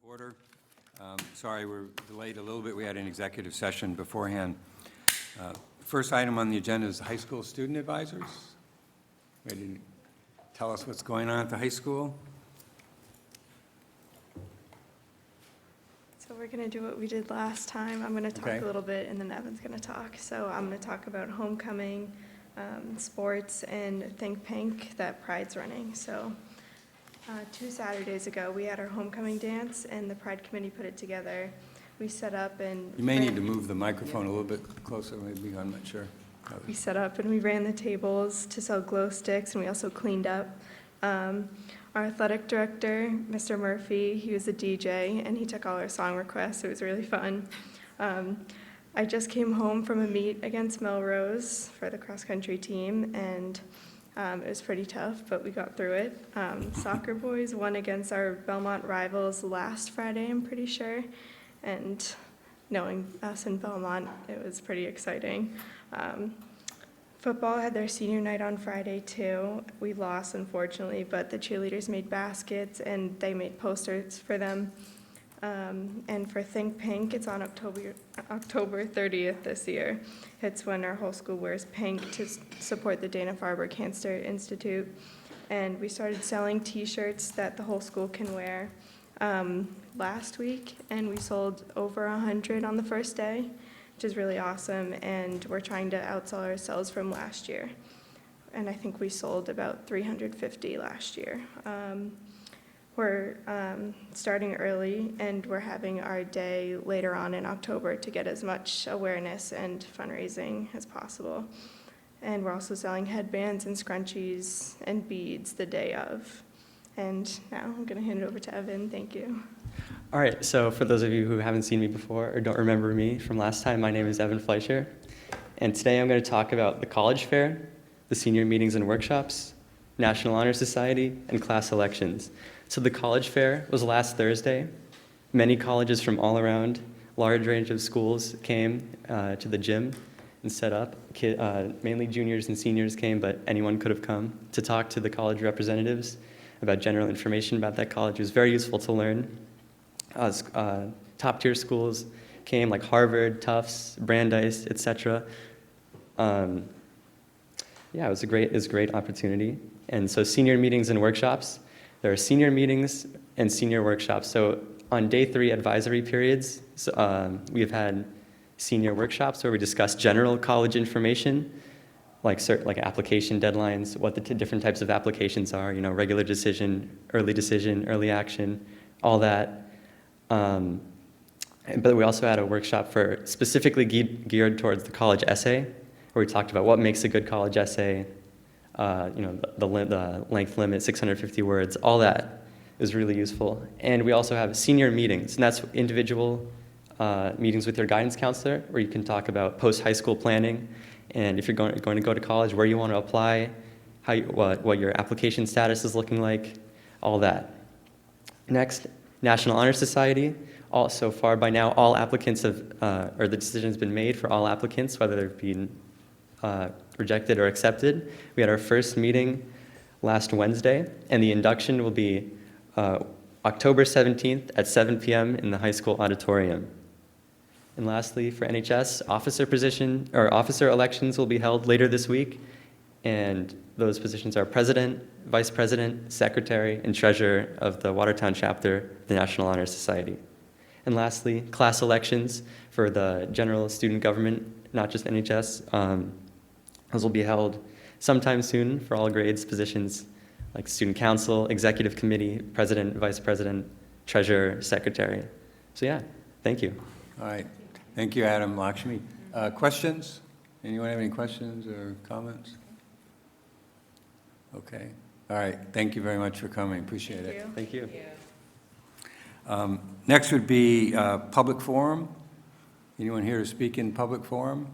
Order. Sorry, we're delayed a little bit. We had an executive session beforehand. First item on the agenda is high school student advisors. Ready to tell us what's going on at the high school? So we're going to do what we did last time. I'm going to talk Okay. a little bit, and then Evan's going to talk. So I'm going to talk about homecoming, sports, and Think Pink that Pride's running. So 2 Saturdays ago, we had our homecoming dance, and the Pride Committee put it together. We set up and... You may need to move the microphone a little bit closer, maybe, I'm not sure. We set up and we ran the tables to sell glow sticks, and we also cleaned up. Our athletic director, Mr. Murphy, he was a DJ, and he took all our song requests. It was really fun. I just came home from a meet against Melrose for the cross-country team, and it was pretty tough, but we got through it. Soccer boys won against our Belmont rivals last Friday, I'm pretty sure, and knowing us in Belmont, it was pretty exciting. Football had their senior night on Friday too. We lost, unfortunately, but the cheerleaders made baskets and they made posters for them. And for Think Pink, it's on October 30th this year. It's when our whole school wears pink to support the Dana-Farber Cancer Institute. And we started selling t-shirts that the whole school can wear last week, and we sold over 100 on the first day, which is really awesome, and we're trying to outsell ourselves from last year. And I think we sold about 350 last year. We're starting early, and we're having our day later on in October to get as much awareness and fundraising as possible. And we're also selling headbands and scrunchies and beads the day of. And now I'm going to hand it over to Evan. Thank you. All right, so for those of you who haven't seen me before or don't remember me from last time, my name is Evan Fleischer. And today I'm going to talk about the college fair, the senior meetings and workshops, National Honor Society, and class elections. So the college fair was last Thursday. Many colleges from all around, large range of schools came to the gym and set up. Mainly juniors and seniors came, but anyone could have come to talk to the college representatives about general information about that college. It was very useful to learn. Top-tier schools came, like Harvard, Tufts, Brandeis, etc. Yeah, it was a great opportunity. And so senior meetings and workshops. There are senior meetings and senior workshops. So on day 3 advisory periods, we've had senior workshops where we discuss general college information, like application deadlines, what the different types of applications are, regular decision, early action, all that. But we also had a workshop for specifically geared towards the college essay, where we talked about what makes a good college essay, the length limit, 650 words, all that is really useful. And we also have senior meetings, and that's individual meetings with your guidance counselor, where you can talk about post-high school planning, and if you're going to go to college, where you want to apply, what your application status is looking like, all that. Next, National Honor Society. So far by now, all applicants or the decision has been made for all applicants, whether they've been rejected or accepted. We had our first meeting last Wednesday, and the induction will be October 17th at 7 p.m. in the high school auditorium. And lastly, for NHS, officer elections will be held later this week, and those positions are president, vice president, secretary, and treasurer of the Watertown chapter of the National Honor Society. And lastly, class elections for the general student government, not just NHS. Those will be held sometime soon for all grades positions like student council, executive committee, president, vice president, treasurer, secretary. So yeah, thank you. All right. Thank you, Adam. Lakshmi. Questions? Anyone have any questions or comments? Okay. All right. Thank you very much for coming. Appreciate it. Thank you. Next would be public forum. Anyone here to speak in public forum?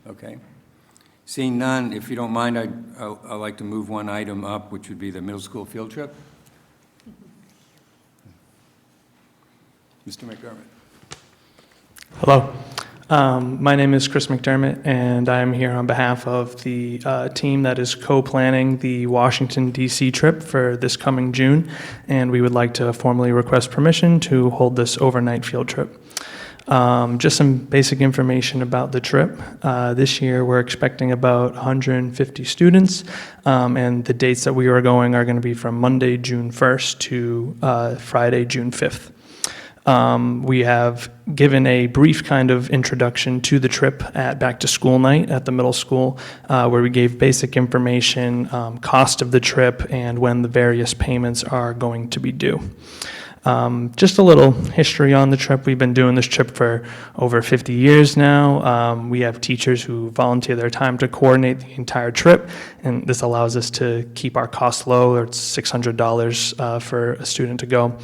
Okay. Seeing none, if you don't mind, I'd like to move one item up, which would be the middle school field trip. Mr. McDermott. Hello. My name is Chris McDermott, and I am here on behalf of the team that is co-planning the Washington, D.C. trip for this coming June, and we would like to formally request permission to hold this overnight field trip. Just some basic information about the trip. This year, we're expecting about 150 students, and the dates that we are going are going to be from Monday, June 1st to Friday, June 5th. We have given a brief kind of introduction to the trip at Back to School Night at the middle school, where we gave basic information, cost of the trip, and when the various payments are going to be due. Just a little history on the trip. We've been doing this trip for over 50 years now. We have teachers who volunteer their time to coordinate the entire trip, and this allows us to keep our costs low. It's $600 for a student to go.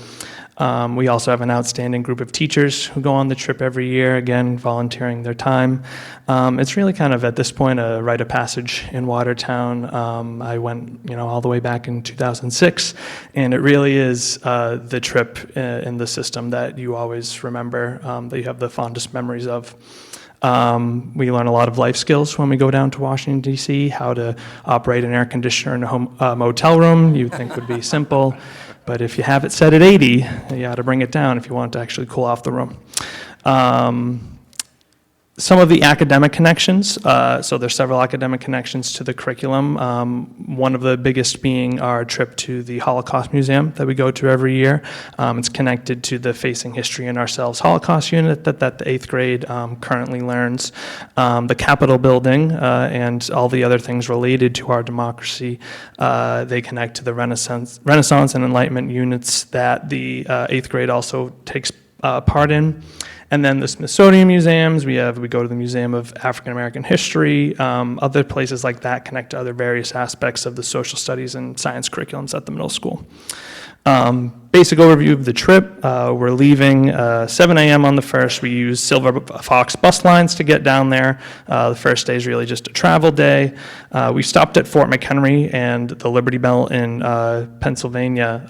We also have an outstanding group of teachers who go on the trip every year, again, volunteering their time. It's really kind of, at this point, a rite of passage in Watertown. I went, all the way back in 2006, and it really is the trip in the system that you always remember, that you have the fondest memories of. We learn a lot of life skills when we go down to Washington, D.C., how to operate an air conditioner in a motel room you'd think would be simple. But if you have it set at 80, you ought to bring it down if you want to actually cool off the room. Some of the academic connections, so there's several academic connections to the curriculum. One of the biggest being our trip to the Holocaust Museum that we go to every year. It's connected to the Facing History in Ourselves Holocaust unit that the 8th grade currently learns. The Capitol building and all the other things related to our democracy, they connect to the Renaissance and Enlightenment units that the 8th grade also takes part in. And then the Smithsonian museums, we go to the Museum of African American History, other places like that connect to other various aspects of the social studies and science curriculums at the middle school. Basic overview of the trip, we're leaving 7 a.m. on the 1st. We use Silver Fox bus lines to get down there. The first day is really just a travel day. We stopped at Fort McHenry and the Liberty Bell in Pennsylvania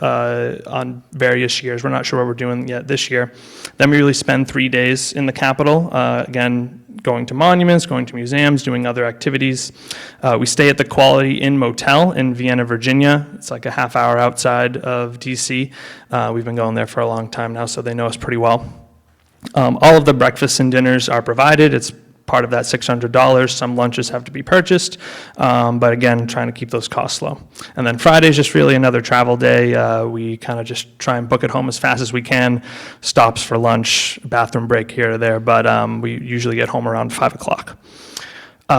on various years. We're not sure what we're doing yet this year. Then we really spend 3 days in the Capitol, again, going to monuments, going to museums, doing other activities. We stay at the Quality Inn Motel in Vienna, Virginia. It's like a half hour outside of D.C. We've been going there for a long time now, so they know us pretty well. All of the breakfasts and dinners are provided. It's part of that $600. Some lunches have to be purchased, but again, trying to keep those costs low. And then Friday's just really another travel day. We kind of just try and book it home as fast as we can. Stops for lunch, bathroom break here or there, but we usually get home around 5 o'clock.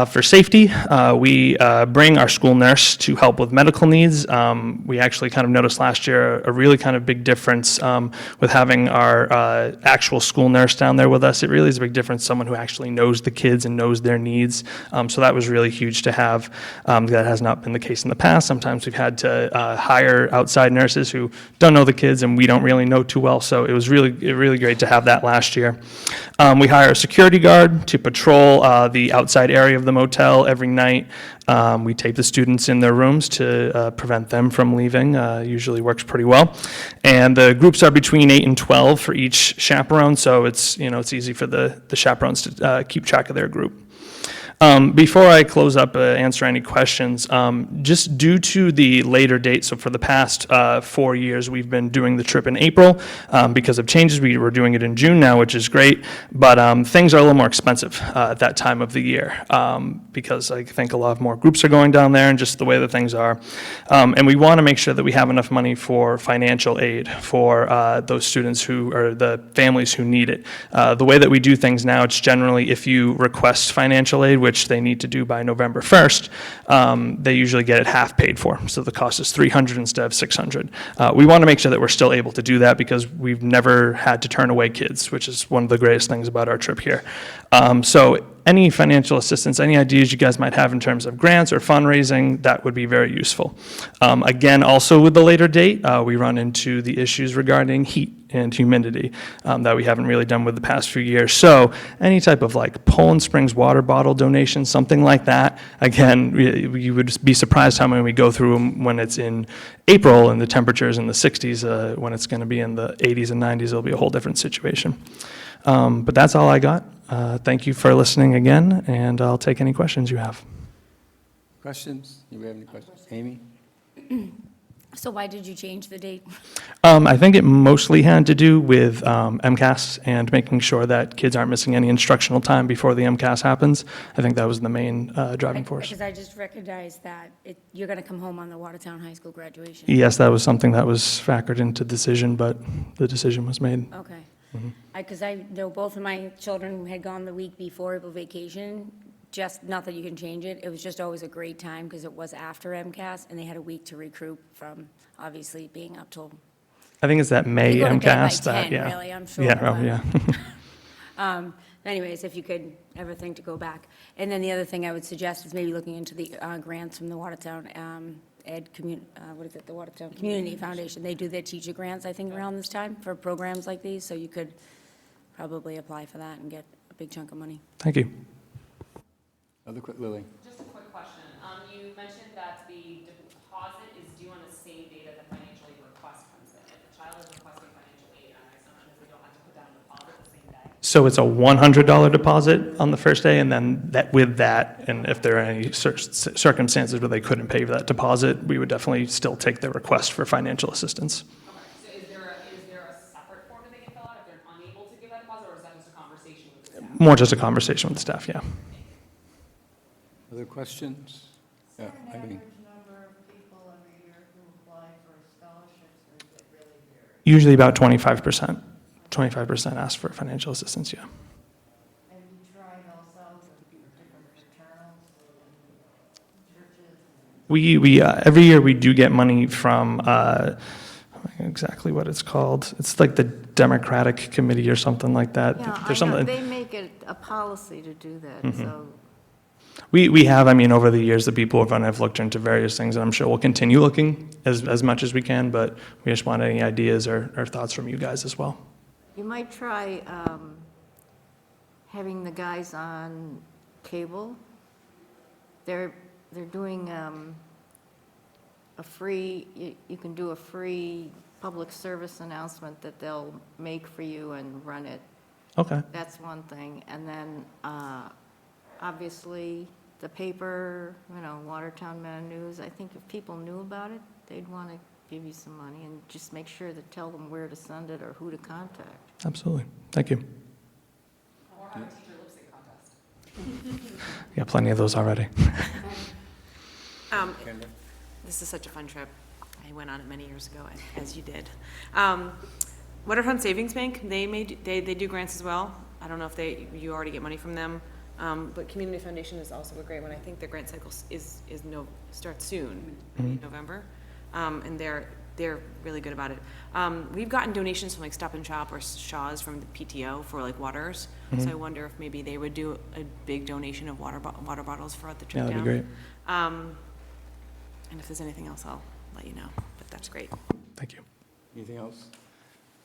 For safety, we bring our school nurse to help with medical needs. We actually kind of noticed last year a really kind of big difference with having our actual school nurse down there with us. It really is a big difference, someone who actually knows the kids and knows their needs. So that was really huge to have. That has not been the case in the past. Sometimes we've had to hire outside nurses who don't know the kids and we don't really know too well. So it was really great to have that last year. We hire a security guard to patrol the outside area of the motel every night. We tape the students in their rooms to prevent them from leaving. Usually works pretty well. And the groups are between 8 and 12 for each chaperone, so it's easy for the chaperones to keep track of their group. Before I close up, answer any questions, just due to the later date, so for the past 4 years, we've been doing the trip in April. Because of changes, we were doing it in June now, which is great, but things are a little more expensive at that time of the year because I think a lot more groups are going down there and just the way that things are. And we want to make sure that we have enough money for financial aid for those students who are the families who need it. The way that we do things now, it's generally if you request financial aid, which they need to do by November 1st, they usually get it half paid for. So the cost is $300 instead of $600. We want to make sure that we're still able to do that because we've never had to turn away kids, which is one of the greatest things about our trip here. So any financial assistance, any ideas you guys might have in terms of grants or fundraising, that would be very useful. Again, also with the later date, we run into the issues regarding heat and humidity that we haven't really done with the past few years. So any type of like Poland Springs water bottle donation, something like that, again, you would be surprised how many we go through them when it's in April and the temperature's in the 60s. When it's going to be in the 80s and 90s, it'll be a whole different situation. But that's all I got. Thank you for listening again, and I'll take any questions you have. Questions? Do we have any questions? Amy? So why did you change the date? I think it mostly had to do with MCAS and making sure that kids aren't missing any instructional time before the MCAS happens. I think that was the main driving force. Because I just recognized that you're going to come home on the Watertown High School graduation. Yes, that was something that was factored into the decision, but the decision was made. Okay. Because I know both of my children had gone the week before the vacation, just, not that you can change it, it was just always a great time because it was after MCAS, and they had a week to recruit from, obviously, being up till, I think it's that May you go to bed by MCAS that, 10, yeah. really, I'm sure. Yeah, oh, but- yeah. Anyways, if you could ever think to go back. And then the other thing I would suggest is maybe looking into the grants from the Watertown the Watertown Community Foundation. They do their teacher grants, I think, around this time for programs like these, so you could probably apply for that and get a big chunk of money. Thank you. Lily? Just a quick question. You mentioned that the deposit is due on the same day that the financial aid request comes in. If the child is requesting financial aid, on my assumption is they don't have to put down a deposit the same day. So it's a $100 deposit on the first day, and then with that, and if there are any circumstances where they couldn't pay for that deposit, we would definitely still take their request for financial assistance. Okay, so is there a separate form that they can fill out if they're unable to give that deposit, or is that just a conversation with the staff? More just a conversation with the staff, yeah. Other questions? Yeah, Is there an Irene. average number of people every year who apply for scholarships, or does it really vary? Usually about 25%. 25% ask for financial assistance, yeah. Have you tried also the different fraternals and churches? We every year we do get money from, I forget exactly what it's called. It's like the Democratic Committee or something like that. Yeah, There's I know, something. they make it a policy to do that, so. We have, I mean, over the years, the people of Run have looked into various things, and I'm sure we'll continue looking as much as we can, but we just want any ideas or thoughts from you guys as well. You might try having the guys on cable. They're doing a free, you can do a free public service announcement that they'll make for you and run it. Okay, That's one thing. And then, obviously, the paper, Watertown Ma News, I think if people knew about it, they'd want to give you some money, and just make sure to tell them where to send it or who to contact. absolutely. Thank you. Or have a teacher lip sync contest. Got plenty of those already. Kendra? This is such a fun trip. I went on it many years ago, as you did. Watertown Savings Bank, they do grants as well. I don't know if you already get money from them, but Community Foundation is also a great one. I think their grant cycle starts soon, maybe November, and they're really good about it. We've gotten donations from like Stop and Shop or Shaw's from the PTO for like waters, so I wonder if maybe they would do a big donation of water bottles for the trip Yeah, down. that'd be great. And if there's anything else, I'll let you know, but that's great. Thank you. Anything else?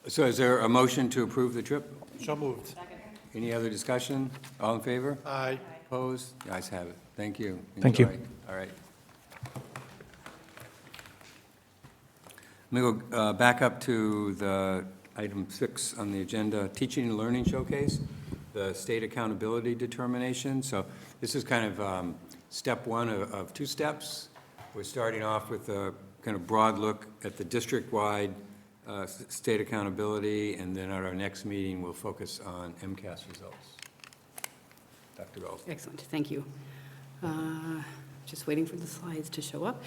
So is there a motion to approve the trip? So moved. Any other discussion? All in favor? Aye. Opposed? The ayes have it. Thank you. Thank you. Enjoy. All right. Let me go back up to the item 6 on the agenda, Teaching and Learning Showcase, the state accountability determination. So this is kind of step 1 of 2 steps. We're starting off with a kind of broad look at the district-wide state accountability, and then at our next meeting, we'll focus on MCAS results. Dr. Gold. Excellent, thank you. Just waiting for the slides to show up.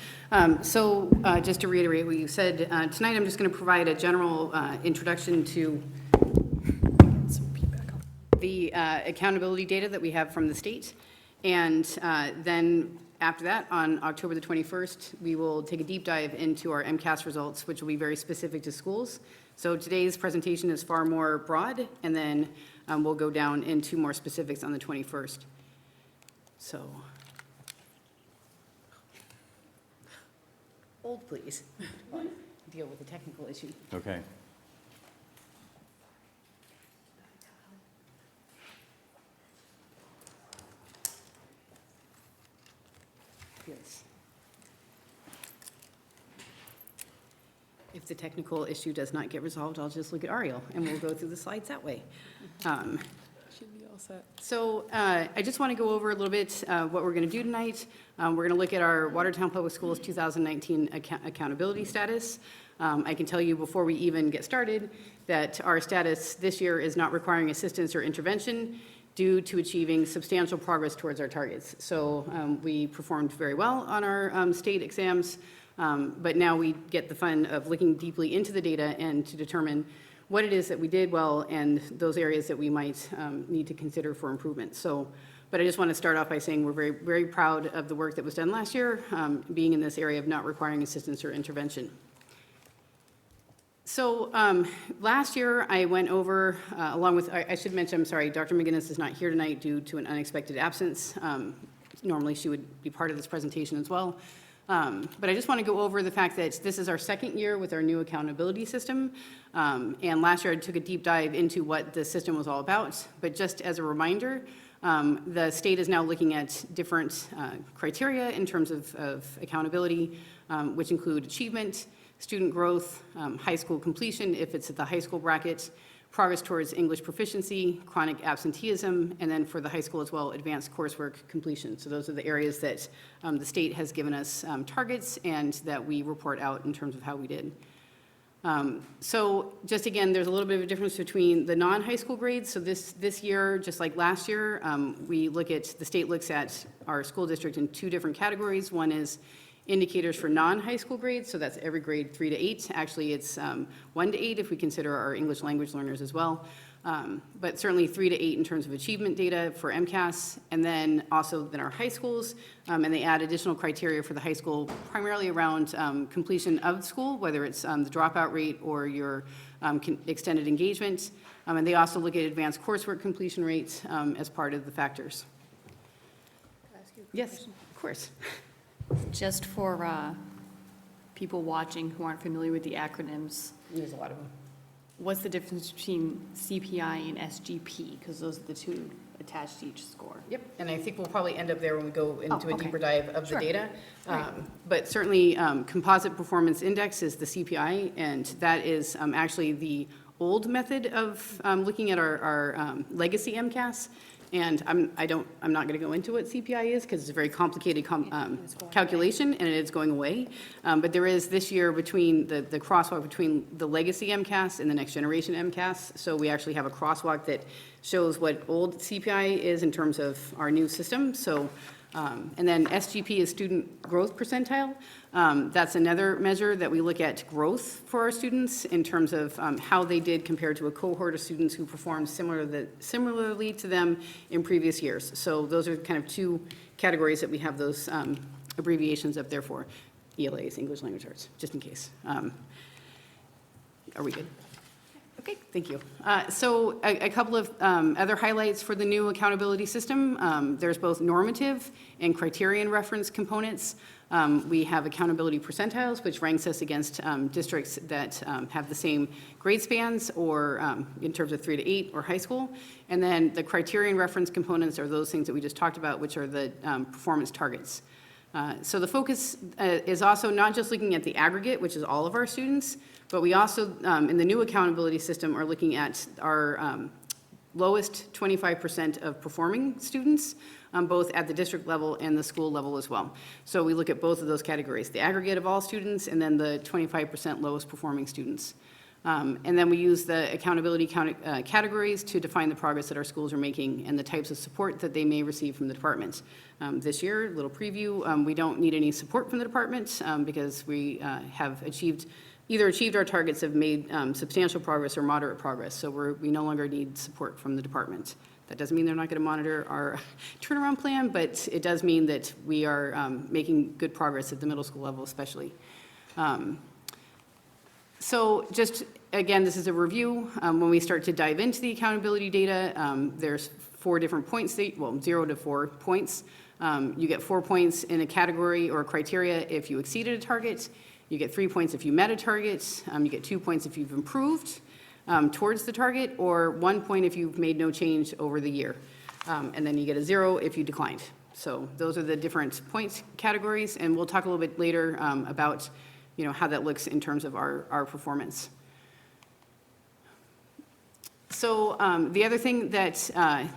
So just to reiterate what you said, tonight I'm just going to provide a general introduction to the accountability data that we have from the state. And then after that, on October the 21st, we will take a deep dive into our MCAS results, which will be very specific to schools. So today's presentation is far more broad, and then we'll go down into more specifics on the 21st. So, hold please. Deal with the technical issue. Okay. Yes. If the technical issue does not get resolved, I'll just look at Ariel, and we'll go through the slides that way. Should be all set. set. So I just want to go over a little bit what we're going to do tonight. We're going to look at our Watertown Public Schools 2019 accountability status. I can tell you before we even get started that our status this year is not requiring assistance or intervention due to achieving substantial progress towards our targets. So we performed very well on our state exams, but now we get the fun of looking deeply into the data and to determine what it is that we did well and those areas that we might need to consider for improvement. So, but I just want to start off by saying we're very, very proud of the work that was done last year, being in this area of not requiring assistance or intervention. So last year I went over, along with, I should mention, I'm sorry, Dr. McGinnis is not here tonight due to an unexpected absence. Normally she would be part of this presentation as well. But I just want to go over the fact that this is our second year with our new accountability system. And last year I took a deep dive into what the system was all about. But just as a reminder, the state is now looking at different criteria in terms of accountability, which include achievement, student growth, high school completion if it's at the high school bracket, progress towards English proficiency, chronic absenteeism, and then for the high school as well, advanced coursework completion. So those are the areas that the state has given us targets and that we report out in terms of how we did. So just again, there's a little bit of a difference between the non-high school grades. So this year, just like last year, the state looks at our school district in two different categories. One is indicators for non-high school grades, so that's every grade 3 to 8. Actually, it's 1 to 8 if we consider our English language learners as well. But certainly 3 to 8 in terms of achievement data for MCAS, and then also our high schools, and they add additional criteria for the high school, primarily around completion of school, whether it's the dropout rate or your extended engagement. And they also look at advanced coursework completion rates as part of the factors. Can I ask you a question? Yes, of course. Just for people watching who aren't familiar with the acronyms, There's a lot of them. what's the difference between CPI and SGP? Because those are the two attached to each score. Yep, and I think we'll probably end up there when we go into a okay. deeper dive of the Sure. data. Right. But certainly, Composite Performance Index is the CPI, and that is actually the old method of looking at our legacy MCAS. And I'm not going to go into what CPI is because it's a very complicated calculation, and it is going away. But there is this year between the crosswalk between the legacy MCAS and the next generation MCAS. So we actually have a crosswalk that shows what old CPI is in terms of our new system. So, and then SGP is student growth percentile. That's another measure that we look at growth for our students in terms of how they did compared to a cohort of students who performed similarly to them in previous years. So those are kind of two categories that we have those abbreviations up there for. ELAs, English Language Arts, just in case. Are we good? Okay, thank you. So a couple of other highlights for the new accountability system. There's both normative and criterion reference components. We have accountability percentiles, which ranks us against districts that have the same grade spans or in terms of 3 to 8 or high school. And then the criterion reference components are those things that we just talked about, which are the performance targets. So the focus is also not just looking at the aggregate, which is all of our students, but we also, in the new accountability system, are looking at our lowest 25% of performing students, both at the district level and the school level as well. So we look at both of those categories, the aggregate of all students and then the 25% lowest performing students. And then we use the accountability categories to define the progress that our schools are making and the types of support that they may receive from the department. This year, a little preview, we don't need any support from the department because we have either achieved our targets, have made substantial progress or moderate progress. So we no longer need support from the department. That doesn't mean they're not going to monitor our turnaround plan, but it does mean that we are making good progress at the middle school level especially. So just, again, this is a review. When we start to dive into the accountability data, there's 4 different points, 0 to 4 points. You get 4 points in a category or a criteria if you exceeded a target. You get 3 points if you met a target. You get 2 points if you've improved towards the target, or 1 point if you've made no change over the year. And then you get a 0 if you declined. So those are the different points categories, and we'll talk a little bit later about how that looks in terms of our performance. So the other thing that,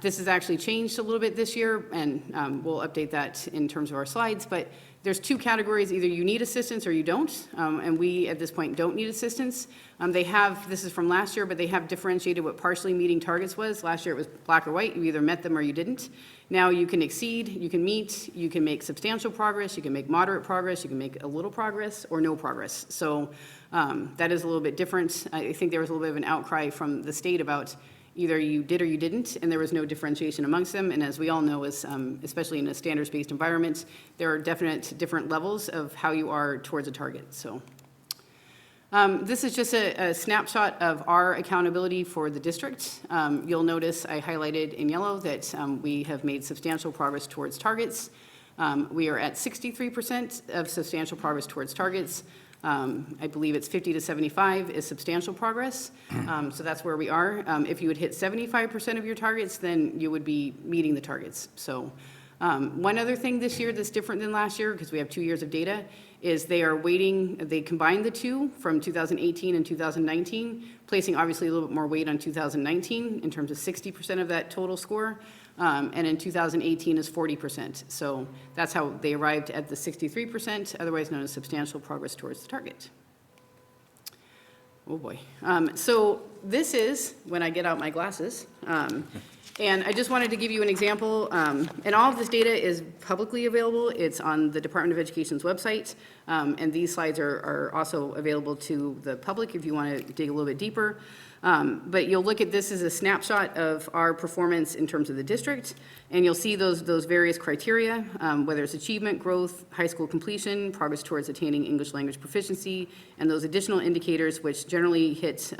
this has actually changed a little bit this year, and we'll update that in terms of our slides, but there's two categories, either you need assistance or you don't, and we, at this point, don't need assistance. They have, this is from last year, but they have differentiated what partially meeting targets was. Last year, it was black or white, you either met them or you didn't. Now you can exceed, you can meet, you can make substantial progress, you can make moderate progress, you can make a little progress, or no progress. So that is a little bit different. I think there was a little bit of an outcry from the state about either you did or you didn't, and there was no differentiation amongst them. And as we all know, especially in a standards-based environment, there are definite different levels of how you are towards a target. So this is just a snapshot of our accountability for the district. You'll notice I highlighted in yellow that we have made substantial progress towards targets. We are at 63% of substantial progress towards targets. I believe it's 50 to 75 is substantial progress. So that's where we are. If you would hit 75% of your targets, then you would be meeting the targets. So one other thing this year that's different than last year, because we have 2 years of data, is they combined the two from 2018 and 2019, placing obviously a little bit more weight on 2019 in terms of 60% of that total score. And in 2018 is 40%. So that's how they arrived at the 63%, otherwise known as substantial progress towards the target. Oh boy. So this is when I get out my glasses. And I just wanted to give you an example. And all of this data is publicly available. It's on the Department of Education's website. And these slides are also available to the public if you want to dig a little bit deeper. But you'll look at this as a snapshot of our performance in terms of the district, and you'll see those various criteria, whether it's achievement, growth, high school completion, progress towards attaining English language proficiency, and those additional indicators which generally hit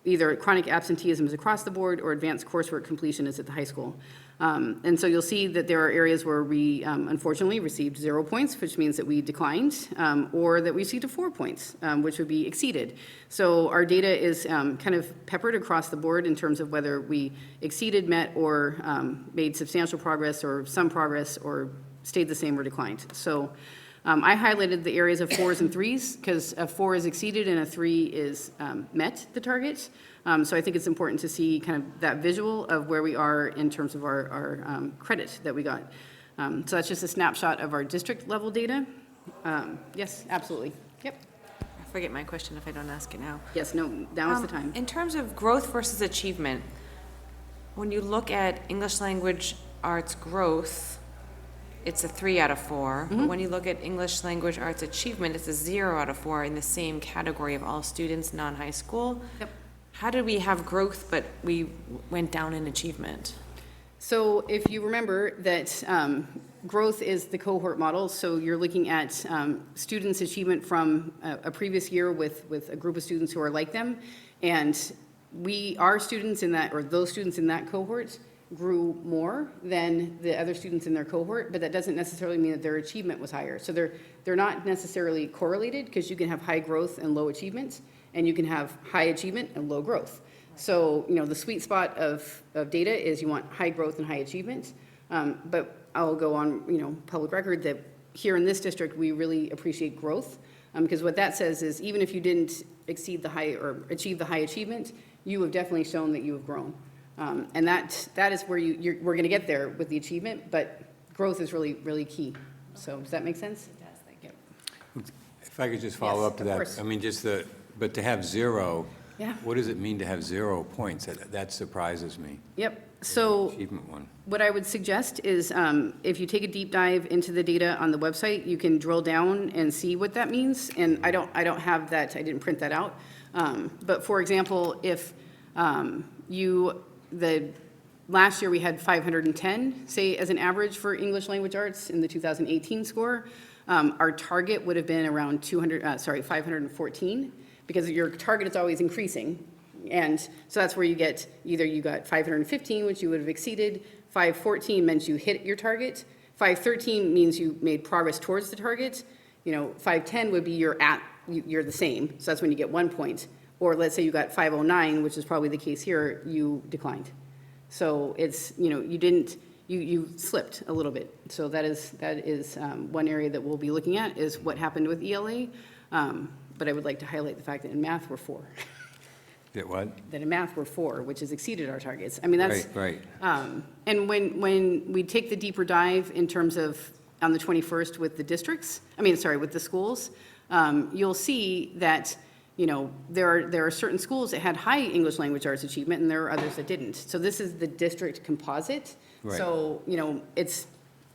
either chronic absenteeism is across the board or advanced coursework completion is at the high school. And so you'll see that there are areas where we unfortunately received 0 points, which means that we declined, or that we received 4 points, which would be exceeded. So our data is kind of peppered across the board in terms of whether we exceeded, met, or made substantial progress, or some progress, or stayed the same or declined. So I highlighted the areas of 4s and 3s because a 4 is exceeded and a 3 is met the target. So I think it's important to see kind of that visual of where we are in terms of our credit that we got. So that's just a snapshot of our district level data. Yes, absolutely. Yep. I forget my question if I don't ask it now. Yes, no, now is the time. In terms of growth versus achievement, when you look at English language arts growth, it's a 3 out of 4. Mm-hmm. But when you look at English language arts achievement, it's a 0 out of 4 in the same category of all students, non-high school. Yep. How did we have growth, but we went down in achievement? So if you remember that growth is the cohort model, so you're looking at students' achievement from a previous year with a group of students who are like them, and our students in that, or those students in that cohort, grew more than the other students in their cohort, but that doesn't necessarily mean that their achievement was higher. So they're not necessarily correlated, because you can have high growth and low achievement, and you can have high achievement and low growth. So, the sweet spot of data is you want high growth and high achievement. But I'll go on, public record that here in this district, we really appreciate growth, because what that says is even if you didn't exceed the high or achieve the high achievement, you have definitely shown that you have grown. And that is where we're going to get there with the achievement, but growth is really, really key. So does that make sense? It does, thank you. If I could just follow Yes, up to of that. course. I mean, but to have 0, Yeah. what does it mean to have 0 points? That surprises me. Yep. So Achievement one. what I would suggest is if you take a deep dive into the data on the website, you can drill down and see what that means. And I don't have that, I didn't print that out. But for example, if last year we had 510, say, as an average for English language arts in the 2018 score, our target would have been around 514, because your target is always increasing. And so that's where you got 515, which you would have exceeded. 514 meant you hit your target. 513 means you made progress towards the target. 510 would be you're the same. So that's when you get 1 point. Or let's say you got 509, which is probably the case here, you declined. So it's, you slipped a little bit. So that is one area that we'll be looking at, is what happened with ELA. But I would like to highlight the fact that in math, we're 4. That what? That in math, we're 4, which has exceeded our targets. I mean, that's. Right. And when we take the deeper dive in terms of, on the 21st with the districts, with the schools, you'll see that, there are certain schools that had high English language arts achievement, and there are others that didn't. So this is the district composite. Right. So,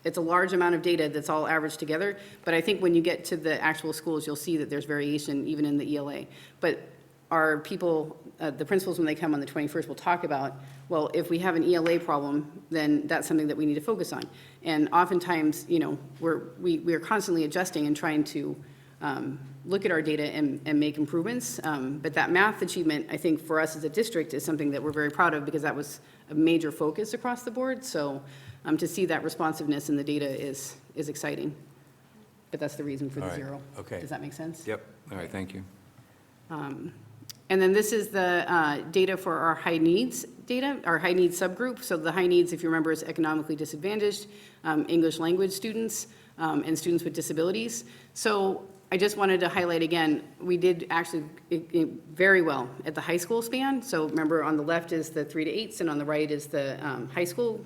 it's a large amount of data that's all averaged together, but I think when you get to the actual schools, you'll see that there's variation even in the ELA. But our people, the principals, when they come on the 21st, will talk about, well, if we have an ELA problem, then that's something that we need to focus on. And oftentimes, we are constantly adjusting and trying to look at our data and make improvements. But that math achievement, I think, for us as a district is something that we're very proud of because that was a major focus across the board. So to see that responsiveness in the data is exciting. But that's the reason for All the right. 0. Okay. Does that make sense? Yep, all right, thank you. And then this is the data for our high needs data, our high needs subgroup. So the high needs, if you remember, is economically disadvantaged, English language students, and students with disabilities. So I just wanted to highlight again, we did actually very well at the high school span. So remember, on the left is the 3 to 8s, and on the right is the high school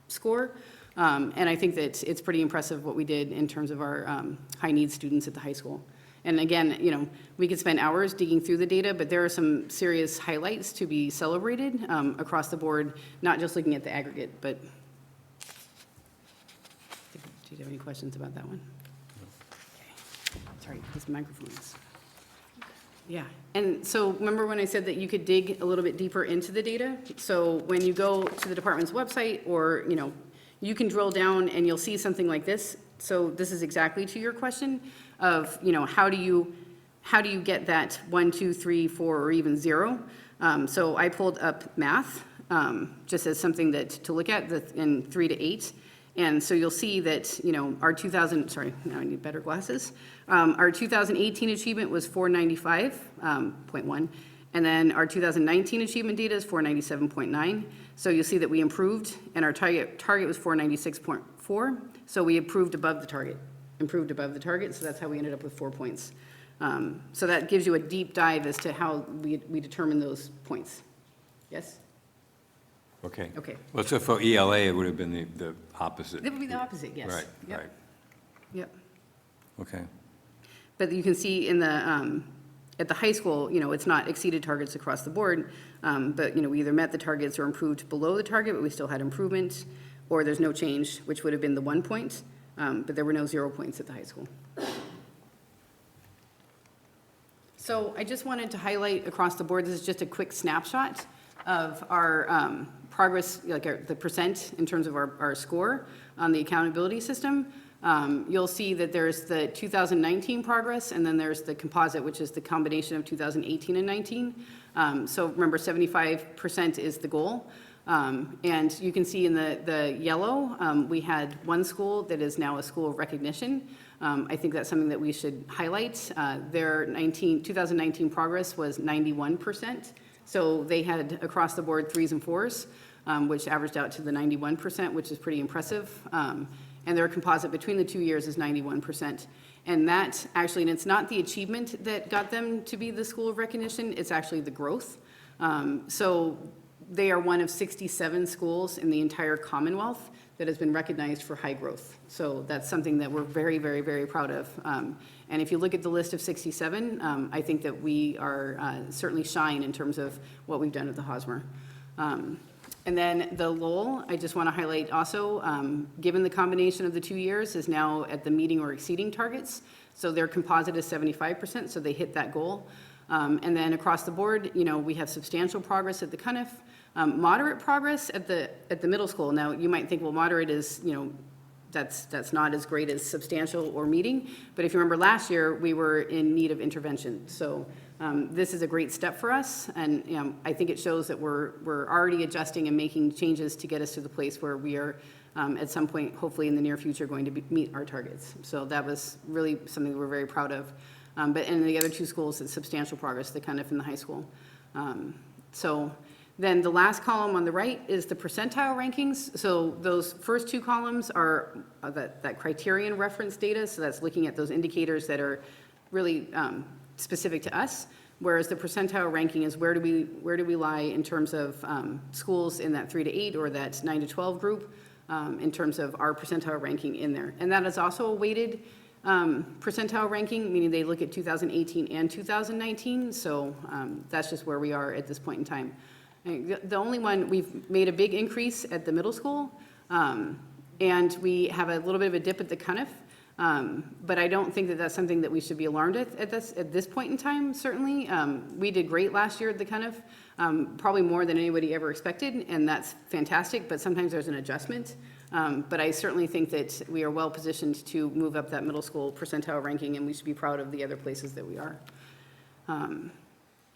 score. And I think that it's pretty impressive what we did in terms of our high needs students at the high school. And again, we could spend hours digging through the data, but there are some serious highlights to be celebrated across the board, not just looking at the aggregate, but do you have any questions about that one? Okay. Sorry, these microphones. Yeah, and so remember when I said that you could dig a little bit deeper into the data? So when you go to the department's website, or, you can drill down and you'll see something like this. So this is exactly to your question of, how do you get that 1, 2, 3, 4, or even 0? So I pulled up math, just as something to look at in 3 to 8. And so you'll see that, now I need better glasses. Our 2018 achievement was 495.1. And then our 2019 achievement data is 497.9. So you'll see that we improved, and our target was 496.4. So we improved above the target, so that's how we ended up with 4 points. So that gives you a deep dive as to how we determine those points. Yes? Okay. Okay. Well, so for ELA, it would have been the opposite. That would be the opposite, yes. Right, Yep. right, Yep. okay. But you can see in the, at the high school, it's not exceeded targets across the board, but, we either met the targets or improved below the target, but we still had improvement, or there's no change, which would have been the 1 point, but there were no 0 points at the high school. So I just wanted to highlight across the board, this is just a quick snapshot of our progress, the percent in terms of our score on the accountability system. You'll see that there's the 2019 progress, and then there's the composite, which is the combination of 2018 and 19. So remember, 75% is the goal. And you can see in the yellow, we had one school that is now a school of recognition. I think that's something that we should highlight. Their 2019 progress was 91%. So they had across the board 3s and 4s, which averaged out to the 91%, which is pretty impressive. And their composite between the 2 years is 91%. And that actually, and it's not the achievement that got them to be the school of recognition, it's actually the growth. So they are one of 67 schools in the entire Commonwealth that has been recognized for high growth. So that's something that we're very, very, very proud of. And if you look at the list of 67, I think that we are certainly shine in terms of what we've done at the Hosmer. And then the Lowell, I just want to highlight also, given the combination of the 2 years, is now at the meeting or exceeding targets. So their composite is 75%, so they hit that goal. And then across the board, we have substantial progress at the Cunniff, moderate progress at the middle school. Now, you might think, well, moderate is, that's not as great as substantial or meeting. But if you remember last year, we were in need of intervention. So this is a great step for us. And I think it shows that we're already adjusting and making changes to get us to the place where we are at some point, hopefully in the near future, going to meet our targets. So that was really something we're very proud of. But in the other 2 schools, it's substantial progress, the Cunniff and the high school. So then the last column on the right is the percentile rankings. So those first 2 columns are that criterion reference data. So that's looking at those indicators that are really specific to us. whereas the percentile ranking is where do we lie in terms of schools in that 3 to 8 or that 9 to 12 group, in terms of our percentile ranking in there. And that is also a weighted percentile ranking, meaning they look at 2018 and 2019, so that's just where we are at this point in time. The only one, we've made a big increase at the middle school, and we have a little bit of a dip at the Cuniff, but I don't think that that's something that we should be alarmed at this point in time, certainly. We did great last year at the Cuniff, probably more than anybody ever expected, and that's fantastic, but sometimes there's an adjustment. But I certainly think that we are well positioned to move up that middle school percentile ranking, and we should be proud of the other places that we are.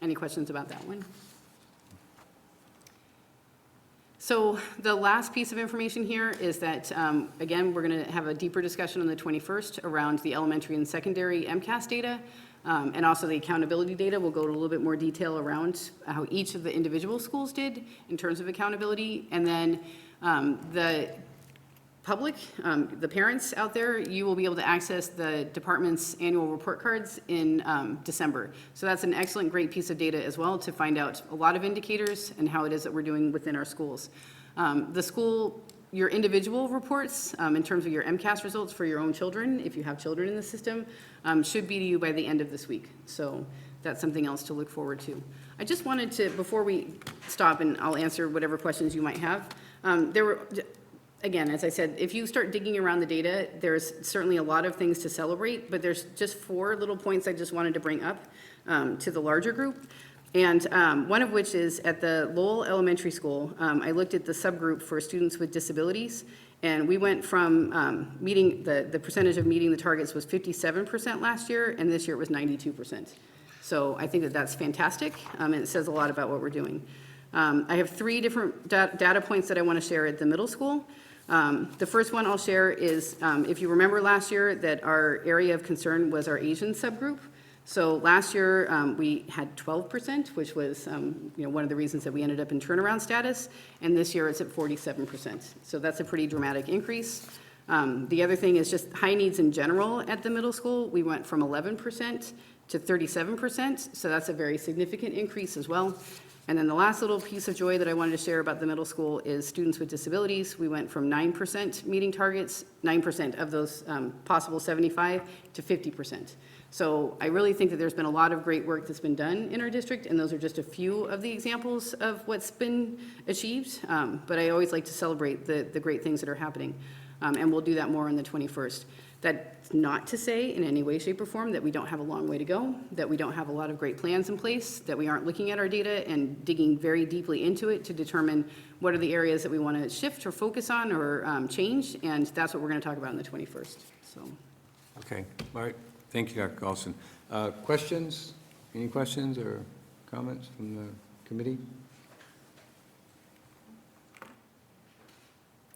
Any questions about that one? So the last piece of information here is that, again, we're going to have a deeper discussion on the 21st around the elementary and secondary MCAS data, and also the accountability data. We'll go to a little bit more detail around how each of the individual schools did in terms of accountability. And then the public, the parents out there, you will be able to access the department's annual report cards in December. So that's an excellent, great piece of data as well to find out a lot of indicators and how it is that we're doing within our schools. The school, your individual reports in terms of your MCAS results for your own children, if you have children in the system, should be to you by the end of this week. So that's something else to look forward to. I just wanted to, before we stop, and I'll answer whatever questions you might have, again, as I said, if you start digging around the data, there's certainly a lot of things to celebrate, but there's just 4 little points I just wanted to bring up to the larger group. And one of which is at the Lowell Elementary School, I looked at the subgroup for students with disabilities, and we went from meeting, the percentage of meeting the targets was 57% last year, and this year it was 92%. So I think that that's fantastic, and it says a lot about what we're doing. I have 3 different data points that I want to share at the middle school. The first one I'll share is, if you remember last year, that our area of concern was our Asian subgroup. So last year, we had 12%, which was one of the reasons that we ended up in turnaround status, and this year it's at 47%. So that's a pretty dramatic increase. The other thing is just high needs in general at the middle school. We went from 11% to 37%, so that's a very significant increase as well. And then the last little piece of joy that I wanted to share about the middle school is students with disabilities. We went from 9% meeting targets, 9% of those possible 75 to 50%. So I really think that there's been a lot of great work that's been done in our district, and those are just a few of the examples of what's been achieved. But I always like to celebrate the great things that are happening, and we'll do that more on the 21st. That's not to say in any way, shape, or form that we don't have a long way to go, that we don't have a lot of great plans in place, that we aren't looking at our data and digging very deeply into it to determine what are the areas that we want to shift or focus on or change, and that's what we're going to talk about on the 21st. So. Okay, all right. Thank you, Dr. Carlson. Questions? Any questions or comments from the committee?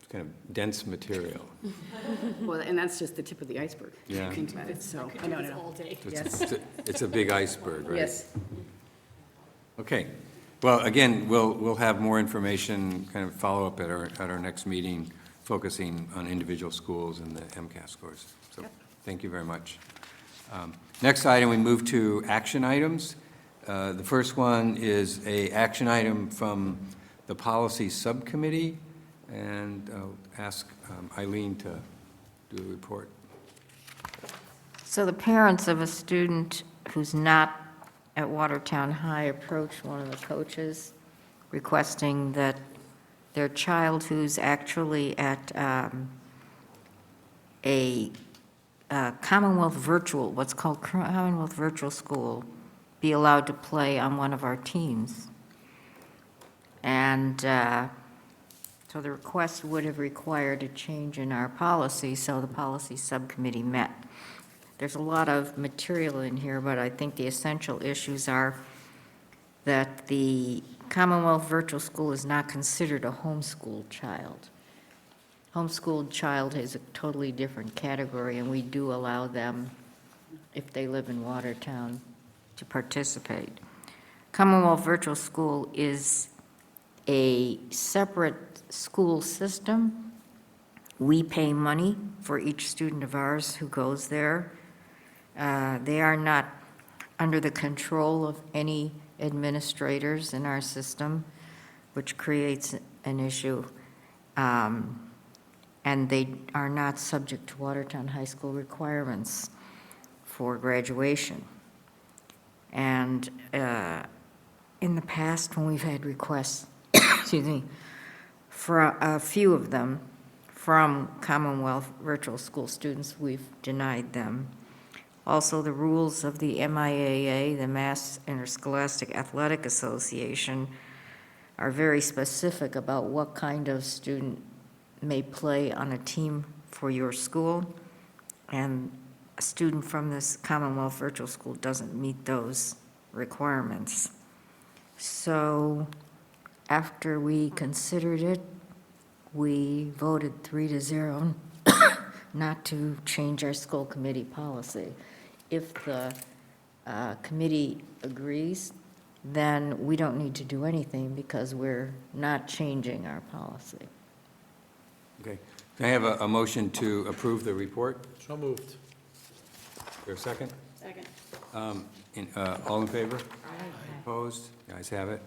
Kind of dense material. Well, and that's just the tip of the iceberg. Yeah. So, I know. all day. Yes. It's a big iceberg, right? Yes. Okay. Well, again, we'll have more information, kind of follow up at our next meeting, focusing on individual schools and the MCAS scores. So, thank you very much. Next item, we move to action items. The first one is a action item from the policy subcommittee. And I'll ask Eileen to do a report. So the parents of a student who's not at Watertown High approached one of the coaches requesting that their child who's actually at a Commonwealth Virtual, what's called Commonwealth Virtual School, be allowed to play on one of our teams. And so the request would have required a change in our policy, so the policy subcommittee met. There's a lot of material in here, but I think the essential issues are that the Commonwealth Virtual School is not considered a homeschooled child. Homeschooled child is a totally different category, and we do allow them, if they live in Watertown, to participate. Commonwealth Virtual School is a separate school system. We pay money for each student of ours who goes there. They are not under the control of any administrators in our system, which creates an issue. And they are not subject to Watertown High School requirements for graduation. And in the past, when we've had requests, excuse me, for a few of them from Commonwealth virtual school students, we've denied them. Also, the rules of the MIAA, the Mass Interscholastic Athletic Association, are very specific about what kind of student may play on a team for your school, and a student from this Commonwealth virtual school doesn't meet those requirements. So after we considered it, we voted 3-0 not to change our school committee policy. If the committee agrees, then we don't need to do anything because we're not changing our policy. Okay. Can I have a motion to approve the report? So moved. Is there a second? Second. All in favor? Opposed? The ayes have it.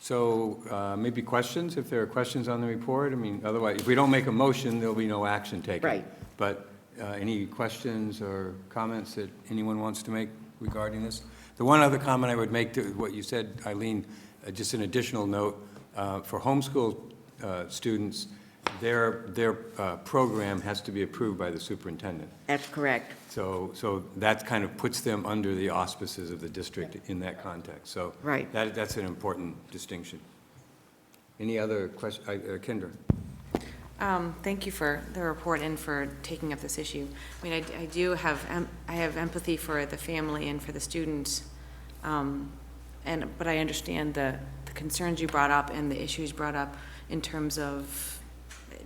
So maybe questions, if there are questions on the report? I mean, otherwise, if we don't make a motion, there'll be no action taken. Right. But any questions or comments that anyone wants to make regarding this? The one other comment I would make to what you said, Eileen, just an additional note, for homeschool students, their program has to be approved by the superintendent. That's correct. So that kind of puts them under the auspices of the district in that context. So Right. that's an important distinction. Any other question? Kendra? Thank you for the report and for taking up this issue. I mean, I do have, I have empathy for the family and for the students, but I understand the concerns you brought up and the issues brought up in terms of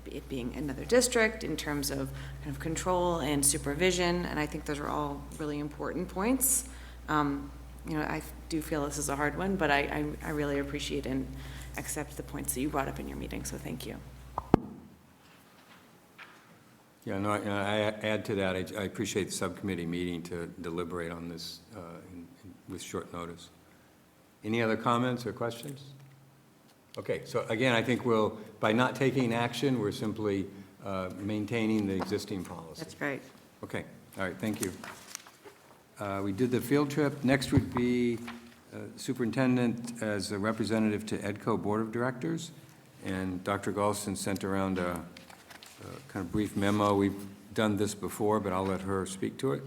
it being another district, in terms of kind of control and supervision, and I think those are all really important points. I do feel this is a hard one, but I really appreciate and accept the points that you brought up in your meeting, so thank you. Yeah, no, I add to that, I appreciate the subcommittee meeting to deliberate on this with short notice. Any other comments or questions? Okay, so again, I think by not taking action, we're simply maintaining the existing policy. That's right. Okay, all right, thank you. We did the field trip. Next would be superintendent as a representative to EDCO Board of Directors. And Dr. Galston sent around a kind of brief memo. We've done this before, but I'll let her speak to it.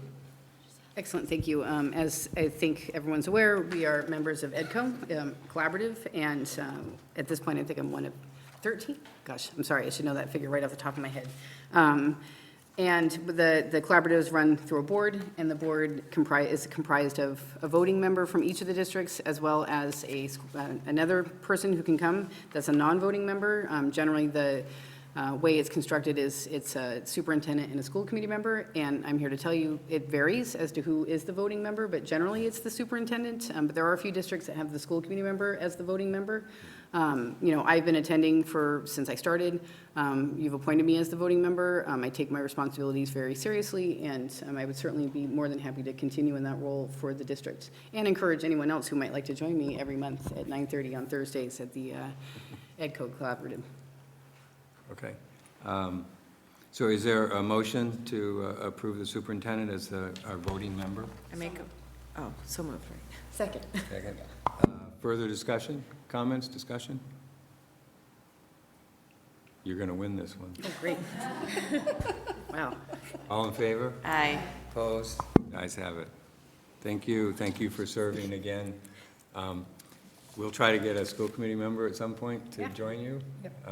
Excellent, thank you. As I think everyone's aware, we are members of EDCO Collaborative, and at this point, I think I'm one of 13. Gosh, I'm sorry, I should know that figure right off the top of my head. And the collaboratives run through a board, and the board is comprised of a voting member from each of the districts, as well as another person who can come that's a non-voting member. Generally, the way it's constructed is it's a superintendent and a school committee member, and I'm here to tell you it varies as to who is the voting member, but generally it's the superintendent. But there are a few districts that have the school committee member as the voting member. I've been attending since I started. You've appointed me as the voting member. I take my responsibilities very seriously, and I would certainly be more than happy to continue in that role for the district and encourage anyone else who might like to join me every month at 9:30 on Thursdays at the EDCO Collaborative. Okay. So is there a motion to approve the superintendent as our voting member? So moved, right? Second. Second. Further discussion, comments, discussion? You're going to win this one. Oh, great. Wow. All in favor? Aye. Opposed? Ayes have it. Thank you for serving again. We'll try to get a school committee member at some point to join you. Yep.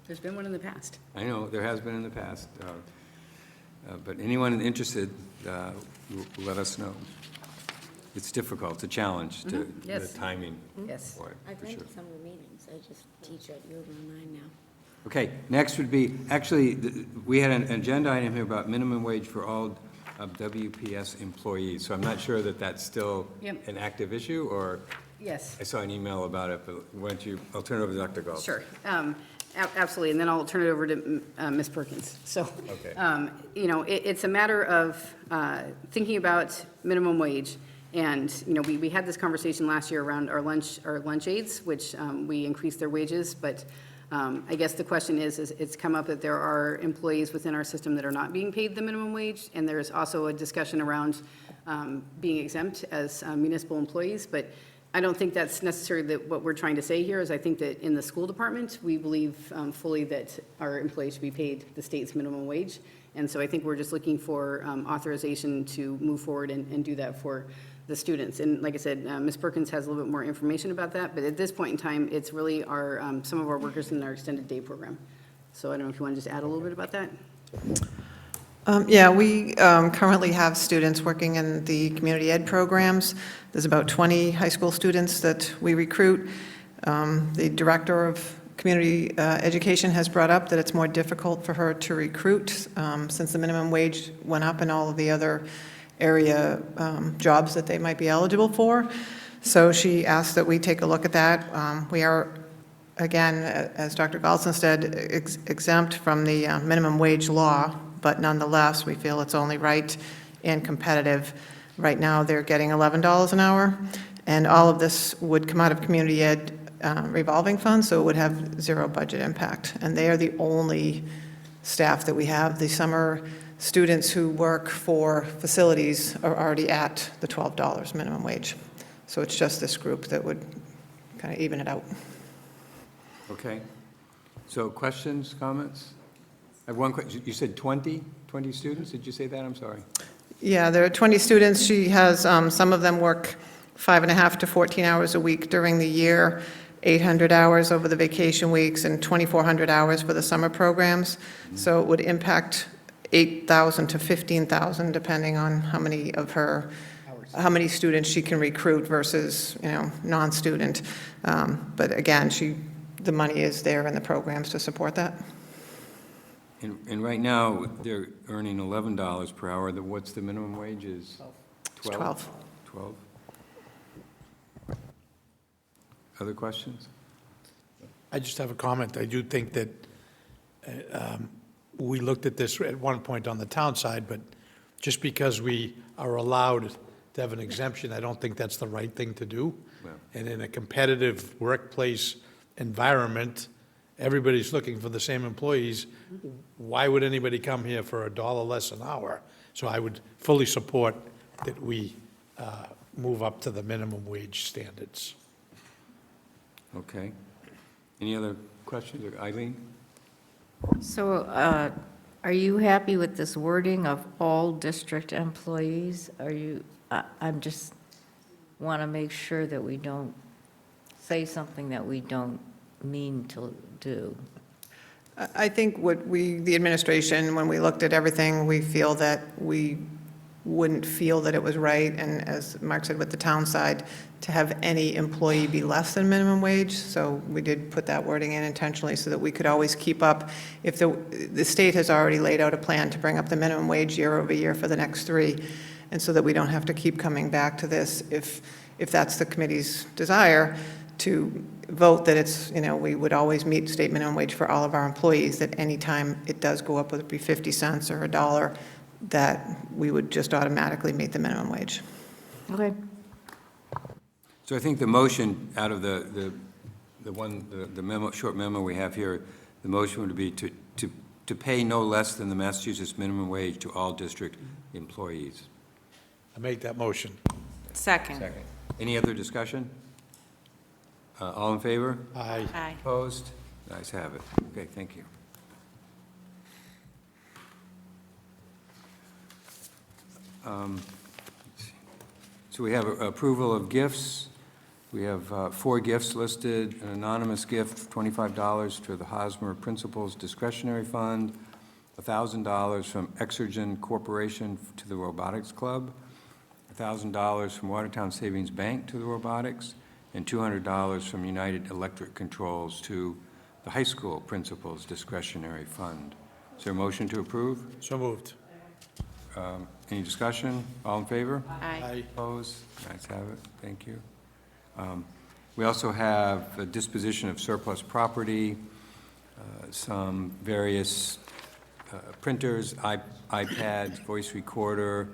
There's been one in the past. I know, there has been in the past. But anyone interested, let us know. It's difficult, it's a challenge to the Yes. timing Yes. for it, I've for been sure. to some of the meetings, I just teach at U of L9 now. Okay, next would be, actually, we had an agenda item here about minimum wage for all WPS employees. So I'm not sure that that's still Yep. an active issue, or Yes. I saw an email about it, but why don't you, I'll turn it over to Dr. Galt. Sure. Absolutely, and then I'll turn it over to Ms. Perkins. So, Okay. it's a matter of thinking about minimum wage And, we had this conversation last year around our lunch aides, which we increased their wages, but I guess the question is it's come up that there are employees within our system that are not being paid the minimum wage, and there's also a discussion around being exempt as municipal employees, but I don't think that's necessarily what we're trying to say here, is I think that in the school department, we believe fully that our employees should be paid the state's minimum wage, and so I think we're just looking for authorization to move forward and do that for the students. And like I said, Ms. Perkins has a little bit more information about that, but at this point in time, it's really our, some of our workers in our extended day program. So I don't know if you want to just add a little bit about that? Yeah, we currently have students working in the community ed programs. There's about 20 high school students that we recruit. The director of community education has brought up that it's more difficult for her to recruit since the minimum wage went up and all of the other area jobs that they might be eligible for. So she asked that we take a look at that. We are, again, as Dr. Galson said, exempt from the minimum wage law, but nonetheless, we feel it's only right and competitive. Right now, they're getting $11 an hour, and all of this would come out of community ed revolving funds, so it would have zero budget impact. And they are the only staff that we have. The summer students who work for facilities are already at the $12 minimum wage. So it's just this group that would kind of even it out. Okay. So questions, comments? I have one question. You said 20 students? Did you say that? I'm sorry. Yeah, there are 20 students. She has, some of them work 5.5 to 14 hours a week during the year, 800 hours over the vacation weeks, and 2,400 hours for the summer programs. So it would impact 8,000 to 15,000, depending on how many students she can recruit versus, non-student. But again, the money is there in the programs to support that. And right now, they're earning $11 per hour. What's the minimum wage is? 12. 12. Other questions? I just have a comment. I do think that we looked at this at one point on the town side, but just because we are allowed to have an exemption, I don't think that's the right thing to do. Well. And in a competitive workplace environment, everybody's looking for the same employees. Why would anybody come here for $1 less an hour? So I would fully support that we move up to the minimum wage standards. Okay. Any other questions? Eileen? So are you happy with this wording of all district employees? I'm just want to make sure that we don't say something that we don't mean to do. I think the administration, when we looked at everything, we feel that we wouldn't feel that it was right, and as Mark said, with the town side, to have any employee be less than minimum wage. So we did put that wording in intentionally so that we could always keep up. If the state has already laid out a plan to bring up the minimum wage year over year for the next 3, and so that we don't have to keep coming back to this if that's the committee's desire, to vote that it's, we would always meet state minimum wage for all of our employees, that any time it does go up, whether it be 50 cents or $1, that we would just automatically meet the minimum wage. Okay. So I think the motion out of the memo, short memo we have here, the motion would be to pay no less than the Massachusetts minimum wage to all district employees. I make that motion. Second. Any other discussion? All in favor? Aye. Aye. Opposed? Ayes have it. Okay, thank you. Let's see. So we have approval of gifts. We have 4 gifts listed: an anonymous gift, $25 to the Hosmer Principals Discretionary Fund, $1,000 from Exergen Corporation to the Robotics Club, $1,000 from Watertown Savings Bank to the Robotics, and $200 from United Electric Controls to the High School Principals Discretionary Fund. Is there a motion to approve? So moved. Any discussion? All in favor? Aye. Opposed? Ayes have it. Thank you. We also have a disposition of surplus property, some various printers, iPads, voice recorder,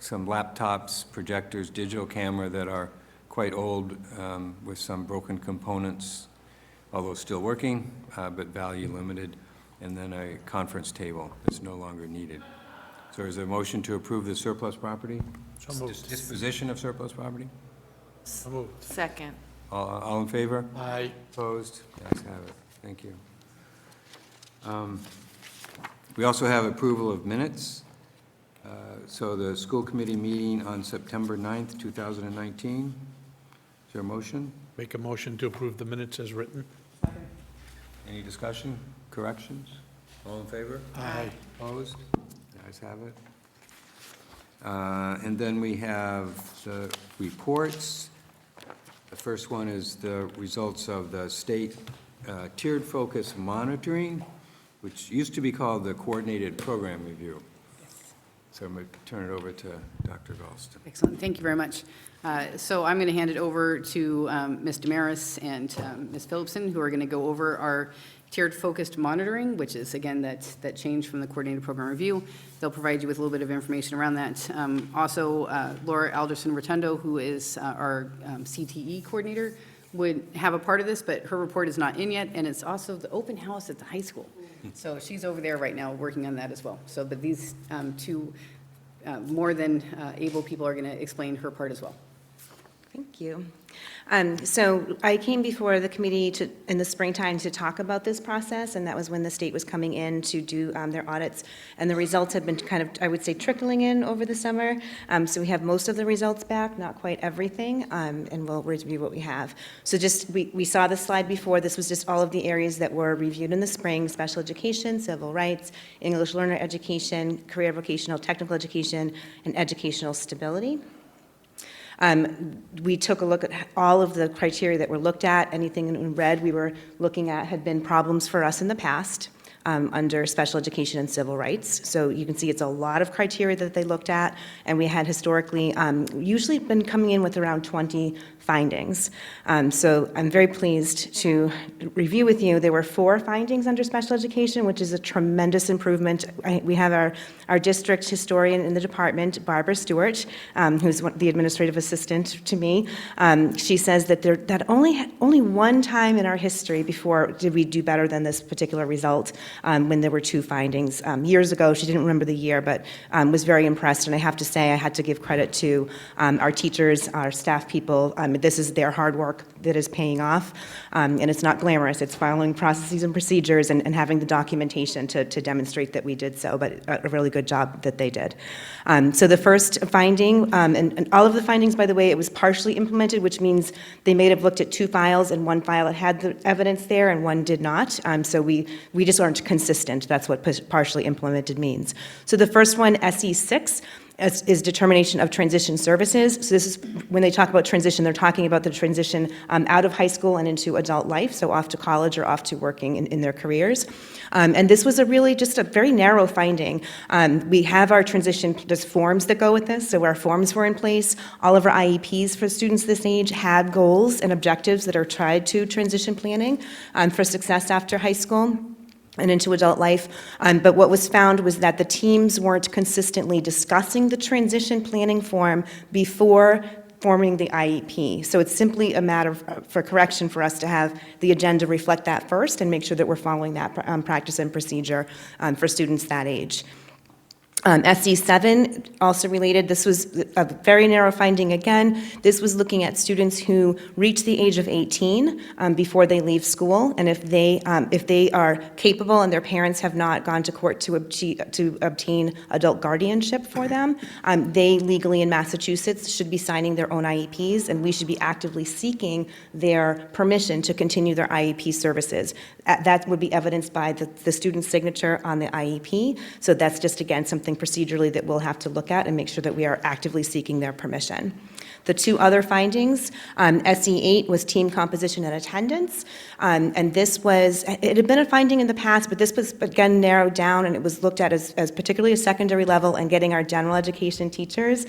some laptops, projectors, digital camera that are quite old with some broken components, although still working, but value limited, and then a conference table that's no longer needed. So is there a motion to approve the surplus property? So moved. Disposition of surplus property? So moved. Second. All in favor? Aye. Opposed? The ayes have it. Thank you. We also have approval of minutes. So the school committee meeting on September 9th, 2019. Is there a motion? Make a motion to approve the minutes as written. Any discussion, corrections? All in favor? Aye. Opposed? The ayes have it. And then we have the reports. The first one is the results of the state tiered focus monitoring, which used to be called the Coordinated Program Review. So I'm going to turn it over to Dr. Galston. Excellent, thank you very much. So I'm going to hand it over to Ms. Damaris and Ms. Phillipson, who are going to go over our tiered focused monitoring, which is, again, that change from the Coordinated Program Review. They'll provide you with a little bit of information around that. Also, Laura Alderson-Rotundo, who is our CTE coordinator, would have a part of this, but her report is not in yet, and it's also the open house at the high school. So she's over there right now working on that as well. So, but these two more than able people are going to explain her part as well. Thank you. So I came before the committee in the springtime to talk about this process, and that was when the state was coming in to do their audits. And the results have been kind of, I would say, trickling in over the summer. So we have most of the results back, not quite everything, and we'll review what we have. So just, we saw the slide before. This was just all of the areas that were reviewed in the spring: special education, civil rights, English learner education, career vocational technical education, and educational stability. We took a look at all of the criteria that were looked at. Anything in red we were looking at had been problems for us in the past under special education and civil rights. So you can see it's a lot of criteria that they looked at, and we had historically usually been coming in with around 20 findings. So I'm very pleased to review with you. There were 4 findings under special education, which is a tremendous improvement. We have our district historian in the department, Barbara Stewart, who's the administrative assistant to me. She says that only one time in our history before did we do better than this particular result, when there were 2 findings. Years ago, she didn't remember the year, but was very impressed. And I have to say, I had to give credit to our teachers, our staff people. This is their hard work that is paying off. And it's not glamorous. It's following processes and procedures and having the documentation to demonstrate that we did so, but a really good job that they did. So the first finding, and all of the findings, by the way, it was partially implemented, which means they may have looked at 2 files, and one file had the evidence there and one did not. So we just aren't consistent. That's what partially implemented means. So the first one, SE6, is determination of transition services. So this is, when they talk about transition, they're talking about the transition out of high school and into adult life, so off to college or off to working in their careers. And this was just a very narrow finding. We have our transition, there's forms that go with this, so our forms were in place. All of our IEPs for students this age had goals and objectives that are tied to transition planning for success after high school and into adult life. But what was found was that the teams weren't consistently discussing the transition planning form before forming the IEP. So it's simply a matter for correction for us to have the agenda reflect that first and make sure that we're following that practice and procedure for students that age. SE7, also related, this was a very narrow finding again. This was looking at students who reach the age of 18 before they leave school, and if they are capable and their parents have not gone to court to obtain adult guardianship for them, they legally in Massachusetts should be signing their own IEPs, and we should be actively seeking their permission to continue their IEP services. That would be evidenced by the student's signature on the IEP, so that's just, again, something procedurally that we'll have to look at and make sure that we are actively seeking their permission. The 2 other findings, SE8 was team composition and attendance, and it had been a finding in the past, but this was again narrowed down, and it was looked at as particularly a secondary level and getting our general education teachers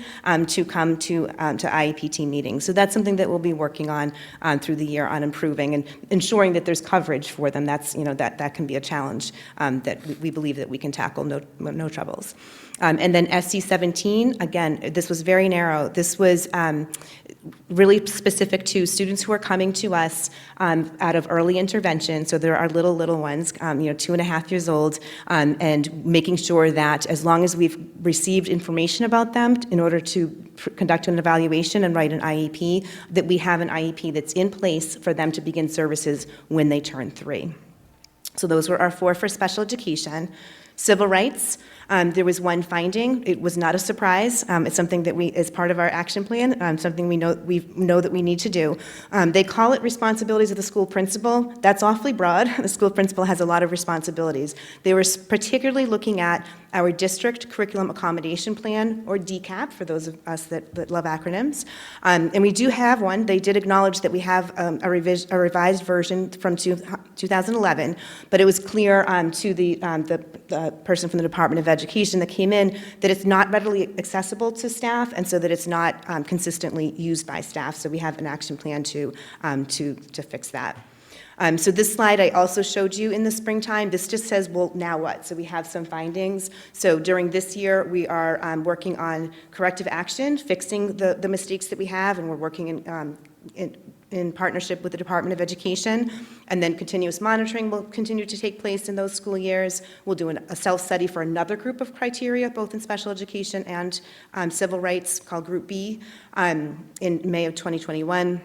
to come to IEP team meetings. So that's something that we'll be working on through the year on improving and ensuring that there's coverage for them. That's, that can be a challenge that we believe that we can tackle, no troubles. And then SC17, again, this was very narrow. This was really specific to students who are coming to us out of early intervention. So there are little ones, 2.5 years old, and making sure that as long as we've received information about them in order to conduct an evaluation and write an IEP, that we have an IEP that's in place for them to begin services when they turn 3. So those were our 4 for special education. Civil rights, there was one finding. It was not a surprise. It's something that we, as part of our action plan, something we know that we need to do. They call it responsibilities of the school principal. That's awfully broad. The school principal has a lot of responsibilities. They were particularly looking at our district curriculum accommodation plan, or DCAP, for those of us that love acronyms. And we do have one. They did acknowledge that we have a revised version from 2011, but it was clear to the person from the Department of Education that came in that it's not readily accessible to staff, and so that it's not consistently used by staff. So we have an action plan to fix that. So this slide I also showed you in the springtime. This just says, well, now what? So we have some findings. So during this year, we are working on corrective action, fixing the mistakes that we have, and we're working in partnership with the Department of Education. And then continuous monitoring will continue to take place in those school years. We'll do a self-study for another group of criteria, both in special education and civil rights, called Group B, in May of 2021.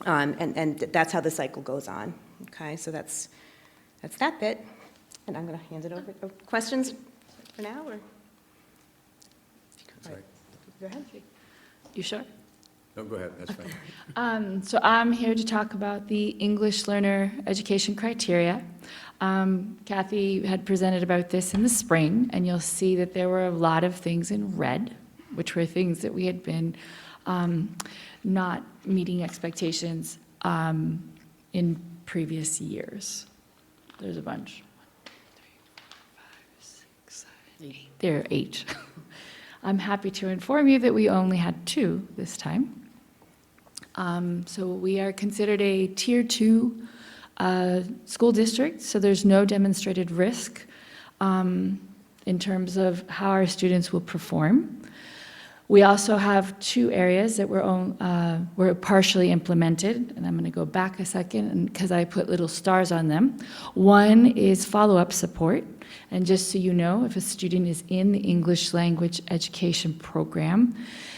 And that's how the cycle goes on. Okay, so that's that bit. And I'm going to hand it over. Questions for now, or? Sorry. Go ahead. You sure? No, go ahead, that's fine. So I'm here to talk about the English learner education criteria. Kathy had presented about this in the spring, and you'll see that there were a lot of things in red, which were things that we had been not meeting expectations in previous years. There's a bunch. 1, 2, 3, 4, 5, 6, 7, 8. There are 8. I'm happy to inform you that we only had 2 this time. So we are considered a Tier 2 school district, so there's no demonstrated risk in terms of how our students will perform. We also have 2 areas that were partially implemented, and I'm going to go back a second because I put little stars on them. One is follow-up support, and just so you know, if a student is in the English language education program,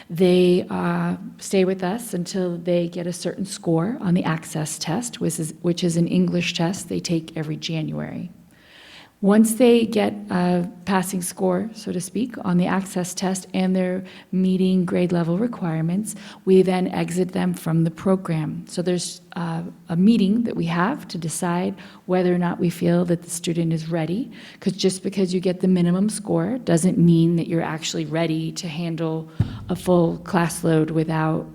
they stay with us until they get a certain score on the access test, which is an English test they take every January. Once they get a passing score, so to speak, on the access test and they're meeting grade level requirements, we then exit them from the program. So there's a meeting that we have to decide whether or not we feel that the student is ready, because just because you get the minimum score doesn't mean that you're actually ready to handle a full class load without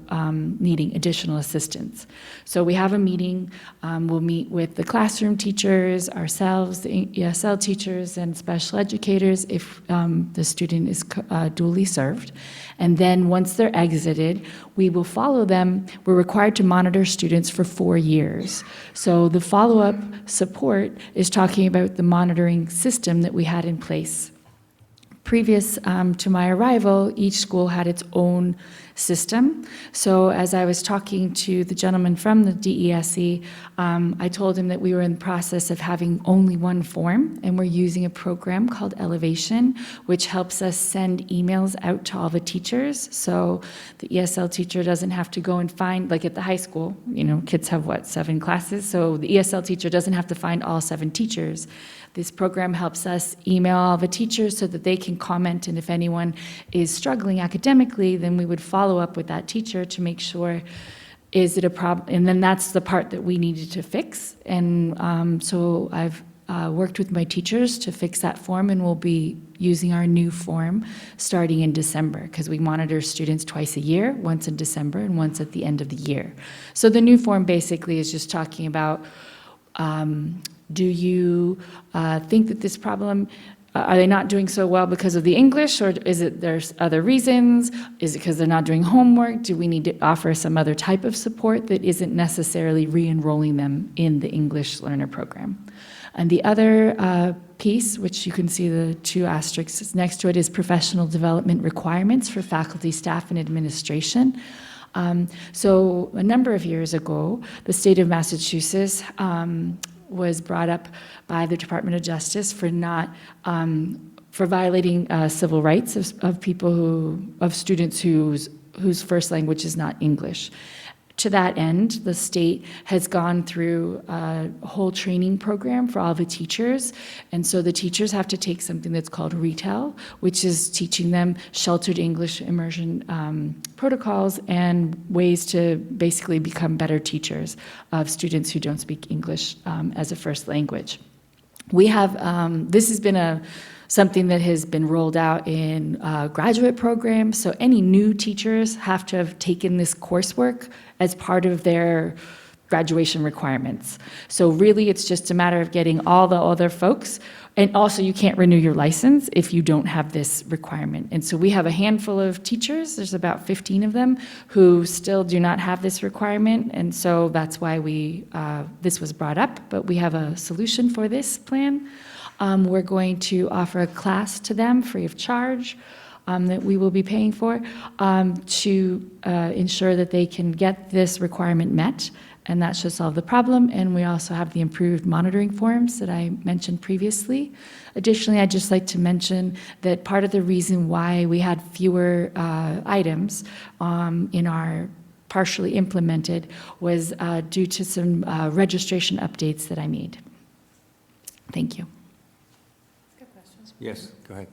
needing additional assistance. So we have a meeting. We'll meet with the classroom teachers, ourselves, the ESL teachers, and special educators if the student is duly served. And then once they're exited, we will follow them. We're required to monitor students for 4 years. So the follow-up support is talking about the monitoring system that we had in place. Previous to my arrival, each school had its own system. So as I was talking to the gentleman from the DESE, I told him that we were in the process of having only one form, and we're using a program called Elevation, which helps us send emails out to all the teachers. So the ESL teacher doesn't have to go and find, like at the high school, kids have 7 classes, so the ESL teacher doesn't have to find all 7 teachers. This program helps us email all the teachers so that they can comment, and if anyone is struggling academically, then we would follow up with that teacher to make sure, is it a problem? And then that's the part that we needed to fix. And so I've worked with my teachers to fix that form, and we'll be using our new form starting in December, because we monitor students twice a year, once in December and once at the end of the year. So the new form basically is just talking about, do you think that this problem, are they not doing so well because of the English, or is it there's other reasons? Is it because they're not doing homework? Do we need to offer some other type of support that isn't necessarily re-enrolling them in the English learner program? And the other piece, which you can see the two asterisks next to it, is professional development requirements for faculty, staff, and administration. So a number of years ago, the state of Massachusetts was brought up by the Department of Justice for not for violating civil rights of people of students whose first language is not English. To that end, the state has gone through a whole training program for all the teachers. And so the teachers have to take something that's called RETEL, which is teaching them sheltered English immersion protocols and ways to basically become better teachers of students who don't speak English as a first language. We have, this has been something that has been rolled out in graduate programs. So any new teachers have to have taken this coursework as part of their graduation requirements. So really, it's just a matter of getting all the other folks. And also, you can't renew your license if you don't have this requirement. And so we have a handful of teachers, there's about 15 of them, who still do not have this requirement. And so that's why this was brought up. But we have a solution for this plan. We're going to offer a class to them free of charge that we will be paying for to ensure that they can get this requirement met, and that should solve the problem. And we also have the improved monitoring forms that I mentioned previously. Additionally, I'd just like to mention that part of the reason why we had fewer items in our partially implemented was due to some registration updates that I made. Thank you. Yes, go ahead.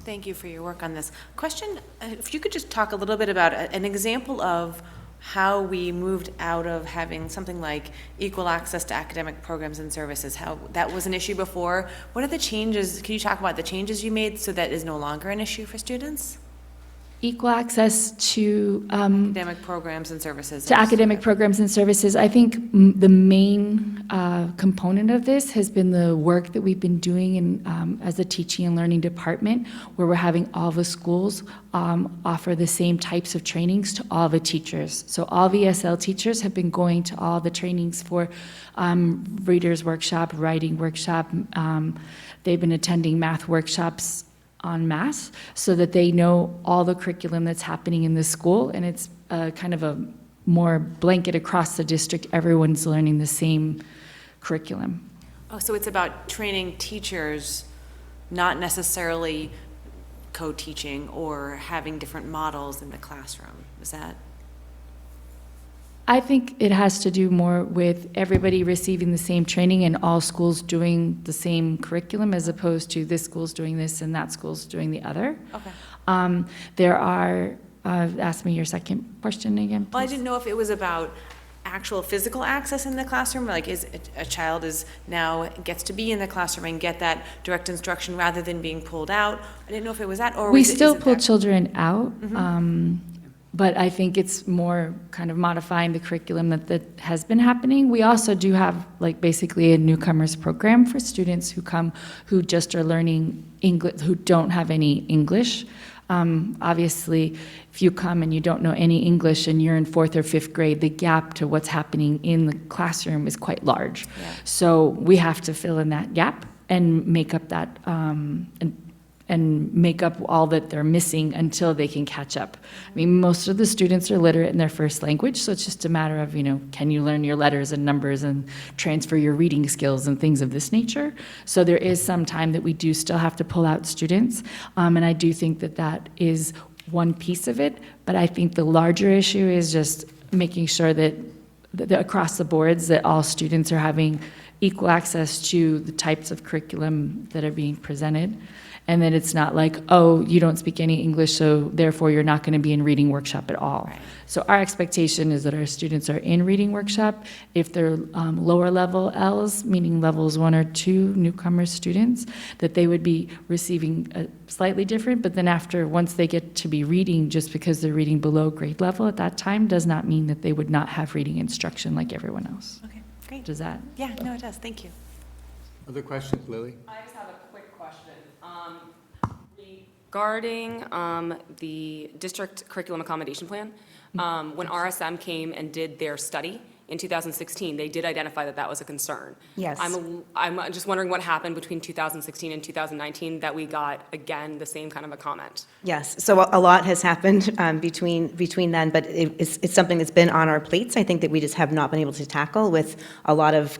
Thank you for your work on this. Question, if you could just talk a little bit about an example of how we moved out of having something like equal access to academic programs and services, how that was an issue before. What are the changes, can you talk about the changes you made so that is no longer an issue for students? Equal access to academic programs and services. To academic programs and services. I think the main component of this has been the work that we've been doing as a teaching and learning department, where we're having all the schools offer the same types of trainings to all the teachers. So all VSL teachers have been going to all the trainings for readers workshop, writing workshop. They've been attending math workshops en masse so that they know all the curriculum that's happening in the school, and it's kind of a more blanket across the district. Everyone's learning the same curriculum. Oh, so it's about training teachers, not necessarily co-teaching or having different models in the classroom. Is that? I think it has to do more with everybody receiving the same training and all schools doing the same curriculum, as opposed to this school's doing this and that school's doing the other. Okay. There are, ask me your second question again, please. Well, I didn't know if it was about actual physical access in the classroom, like is a child is now gets to be in the classroom and get that direct instruction rather than being pulled out. I didn't know if it was that, or we was still it pull that? children out. Mm-hmm. But I think it's more kind of modifying the curriculum that has been happening. We also do have like basically a newcomers program for students who come who just are learning English, who don't have any English. Obviously, if you come and you don't know any English and you're in 4th or 5th grade, the gap to what's happening in the classroom is quite large. Yeah. So we have to fill in that gap and make up that and make up all that they're missing until they can catch up. I mean, most of the students are literate in their first language, so it's just a matter of, can you learn your letters and numbers and transfer your reading skills and things of this nature? So there is some time that we do still have to pull out students, and I do think that that is one piece of it, but I think the larger issue is just making sure that across the boards that all students are having equal access to the types of curriculum that are being presented. And then it's not like, oh, you don't speak any English, so therefore you're not going to be in reading workshop at all. Right. So our expectation is that our students are in reading workshop. If they're lower level Ls, meaning levels 1 or 2 newcomer students, that they would be receiving slightly different, but then once they get to be reading, just because they're reading below grade level at that time, does not mean that they would not have reading instruction like everyone else. Okay, great. Does that? Yeah, no, it does. Thank you. Other questions, Lily? I just have a quick question. Regarding the district curriculum accommodation plan, when RSM came and did their study in 2016, they did identify that that was a concern. Yes. I'm just wondering what happened between 2016 and 2019 that we got, again, the same kind of a comment. Yes, so a lot has happened between then, but it's something that's been on our plates. I think that we just have not been able to tackle with a lot of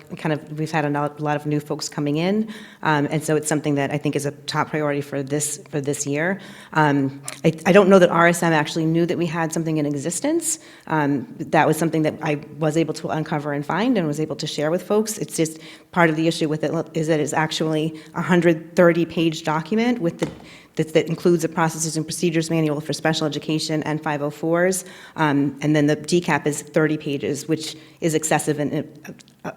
we've had a lot of new folks coming in, and so it's something that I think is a top priority for this year. I don't know that RSM actually knew that we had something in existence. That was something that I was able to uncover and find and was able to share with folks. It's just part of the issue with it is that it's actually a 130-page document that includes a processes and procedures manual for special education and 504s, and then the DCAP is 30 pages, which is excessive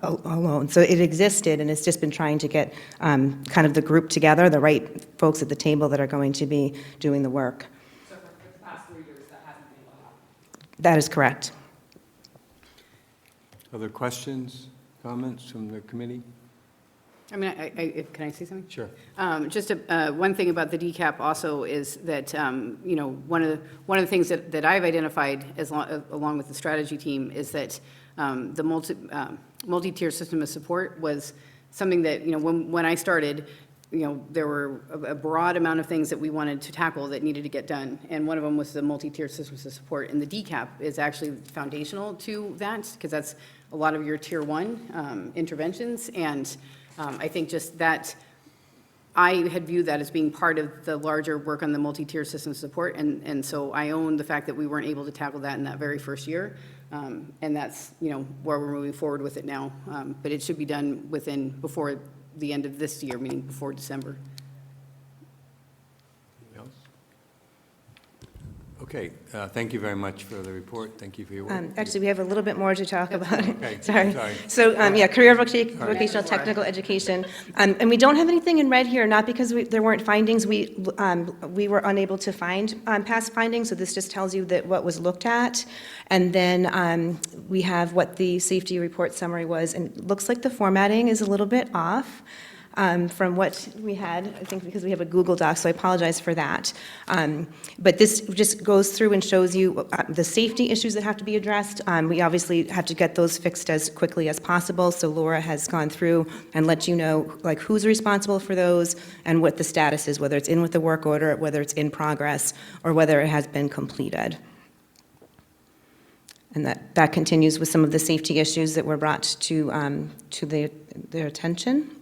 alone. So it existed, and it's just been trying to get kind of the group together, the right folks at the table that are going to be doing the work. So for the past 3 years, that hasn't been able to happen? That is correct. Other questions, comments from the committee? I mean, can I say something? Sure. Just one thing about the DCAP also is that, one of the things that I've identified along with the strategy team is that the multi-tier system of support was something that, when I started, there were a broad amount of things that we wanted to tackle that needed to get done. And one of them was the multi-tier systems of support. And the DCAP is actually foundational to that, because that's a lot of your tier 1 interventions. And I think just that I had viewed that as being part of the larger work on the multi-tier system support, and so I own the fact that we weren't able to tackle that in that very first year, and that's, where we're moving forward with it now. But it should be done before the end of this year, meaning before December. Anything else? Okay, thank you very much for the report. Thank you for your work. Actually, we have a little bit more to talk about. Okay, Sorry. sorry. So, career vocational technical education. And we don't have anything in red here, not because there weren't findings. We were unable to find past findings, so this just tells you that what was looked at. And then we have what the safety report summary was, and it looks like the formatting is a little bit off. From what we had, I think because we have a Google Doc, so I apologize for that. But this just goes through and shows you the safety issues that have to be addressed. We obviously have to get those fixed as quickly as possible, so Laura has gone through and let you know who's responsible for those and what the status is, whether it's in with the work order, whether it's in progress, or whether it has been completed. And that continues with some of the safety issues that were brought to their attention.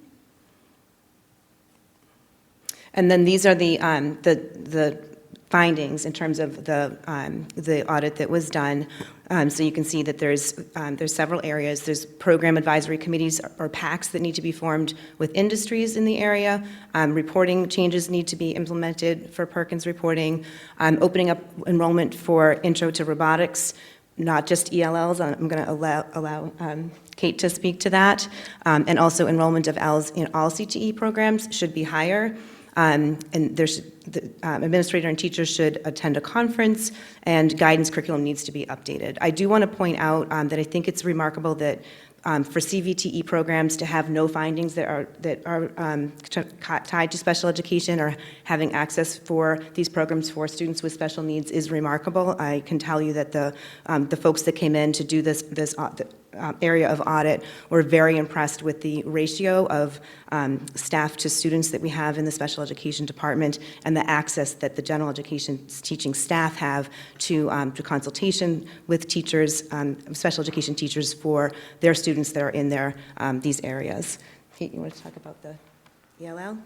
And then these are the findings in terms of the audit that was done. So you can see that there's several areas. There's program advisory committees or PACs that need to be formed with industries in the area. Reporting changes need to be implemented for Perkins reporting. Opening up enrollment for intro to robotics, not just ELLs. I'm going to allow Kate to speak to that. And also enrollment of ELs in all CTE programs should be higher. And the administrator and teachers should attend a conference, and guidance curriculum needs to be updated. I do want to point out that I think it's remarkable that for CVTE programs to have no findings that are tied to special education or having access for these programs for students with special needs is remarkable. I can tell you that the folks that came in to do this area of audit were very impressed with the ratio of staff to students that we have in the special education department and the access that the general education teaching staff have to consultation with teachers, special education teachers for their students that are in these areas. Kate, you want to talk about the ELL?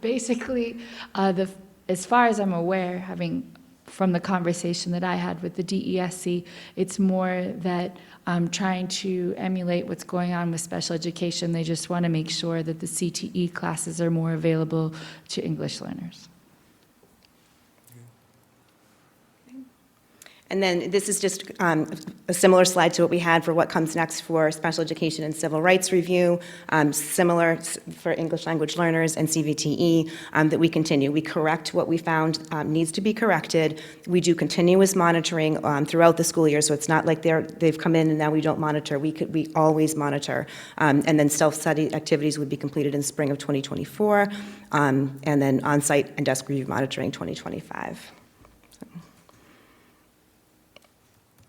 Basically, as far as I'm aware, from the conversation that I had with the DESC, it's more that trying to emulate what's going on with special education. They just want to make sure that the CTE classes are more available to English learners. And then this is just a similar slide to what we had for what comes next for special education and civil rights review, similar for English language learners and CVTE, that we continue. We correct what we found needs to be corrected. We do continuous monitoring throughout the school year, so it's not like they've come in and now we don't monitor. We always monitor. And then self-study activities would be completed in spring of 2024, and then on-site and desk review monitoring 2025.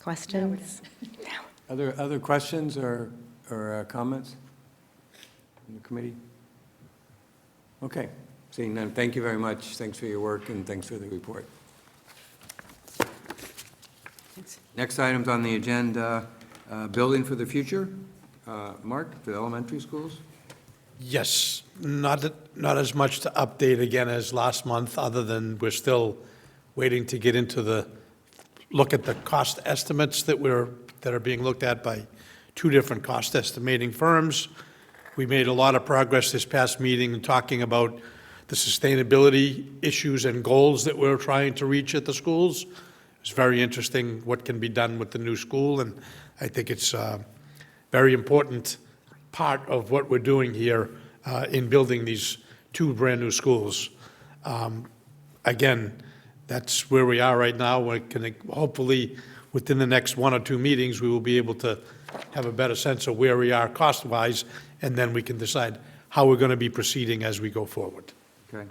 Questions? Other questions or comments from the committee? Okay, seeing none, thank you very much. Thanks for your work and thanks for the report. Next item's on the agenda, Building for the Future. Mark, for the elementary schools? Yes, not as much to update again as last month, other than we're still waiting to get into look at the cost estimates that are being looked at by two different cost estimating firms. We made a lot of progress this past meeting in talking about the sustainability issues and goals that we're trying to reach at the schools. It's very interesting what can be done with the new school, and I think it's a very important part of what we're doing here in building these two brand-new schools. Again, that's where we are right now. We're going to, hopefully, within the next 1 or 2 meetings, we will be able to have a better sense of where we are cost-wise, and then we can decide how we're going to be proceeding as we go forward. Okay.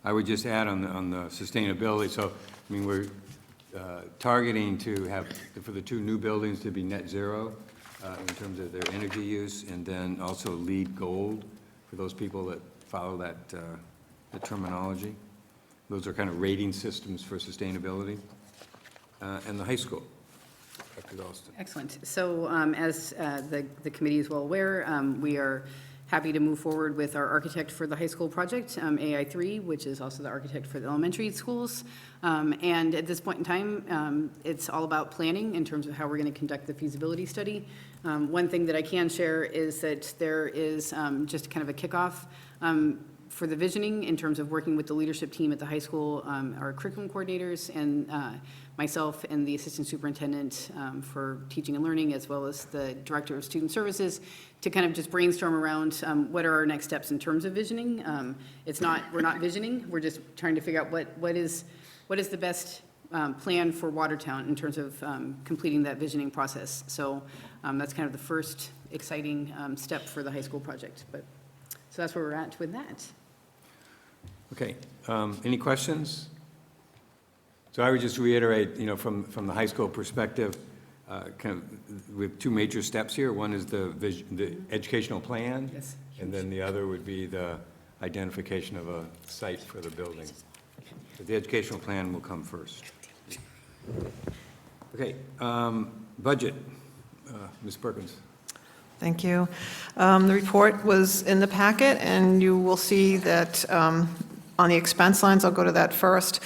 I would just add on the sustainability, so, I mean, we're targeting to have, for the two new buildings to be net zero in terms of their energy use, and then also LEED Gold for those people that follow that the terminology. Those are kind of rating systems for sustainability. And the high school. Dr. Dalston. Excellent. So as the committee is well aware, we are happy to move forward with our architect for the high school project, AI3, which is also the architect for the elementary schools. And at this point in time, it's all about planning in terms of how we're going to conduct the feasibility study. One thing that I can share is that there is just kind of a kickoff for the visioning in terms of working with the leadership team at the high school, our curriculum coordinators, and myself and the assistant superintendent for teaching and learning, as well as the director of student services, to kind of just brainstorm around what are our next steps in terms of visioning. We're not visioning, we're just trying to figure out what is the best plan for Watertown in terms of completing that visioning process. So that's kind of the first exciting step for the high school project. So that's where we're at with that. Okay. Any questions? So I would just reiterate, from the high school perspective, kind of with two major steps here. One is the educational plan. Yes. And then the other would be the identification of a site for the building. But the educational plan will come first. Okay. Budget. Ms. Perkins. Thank you. The report was in the packet, and you will see that on the expense lines, I'll go to that first.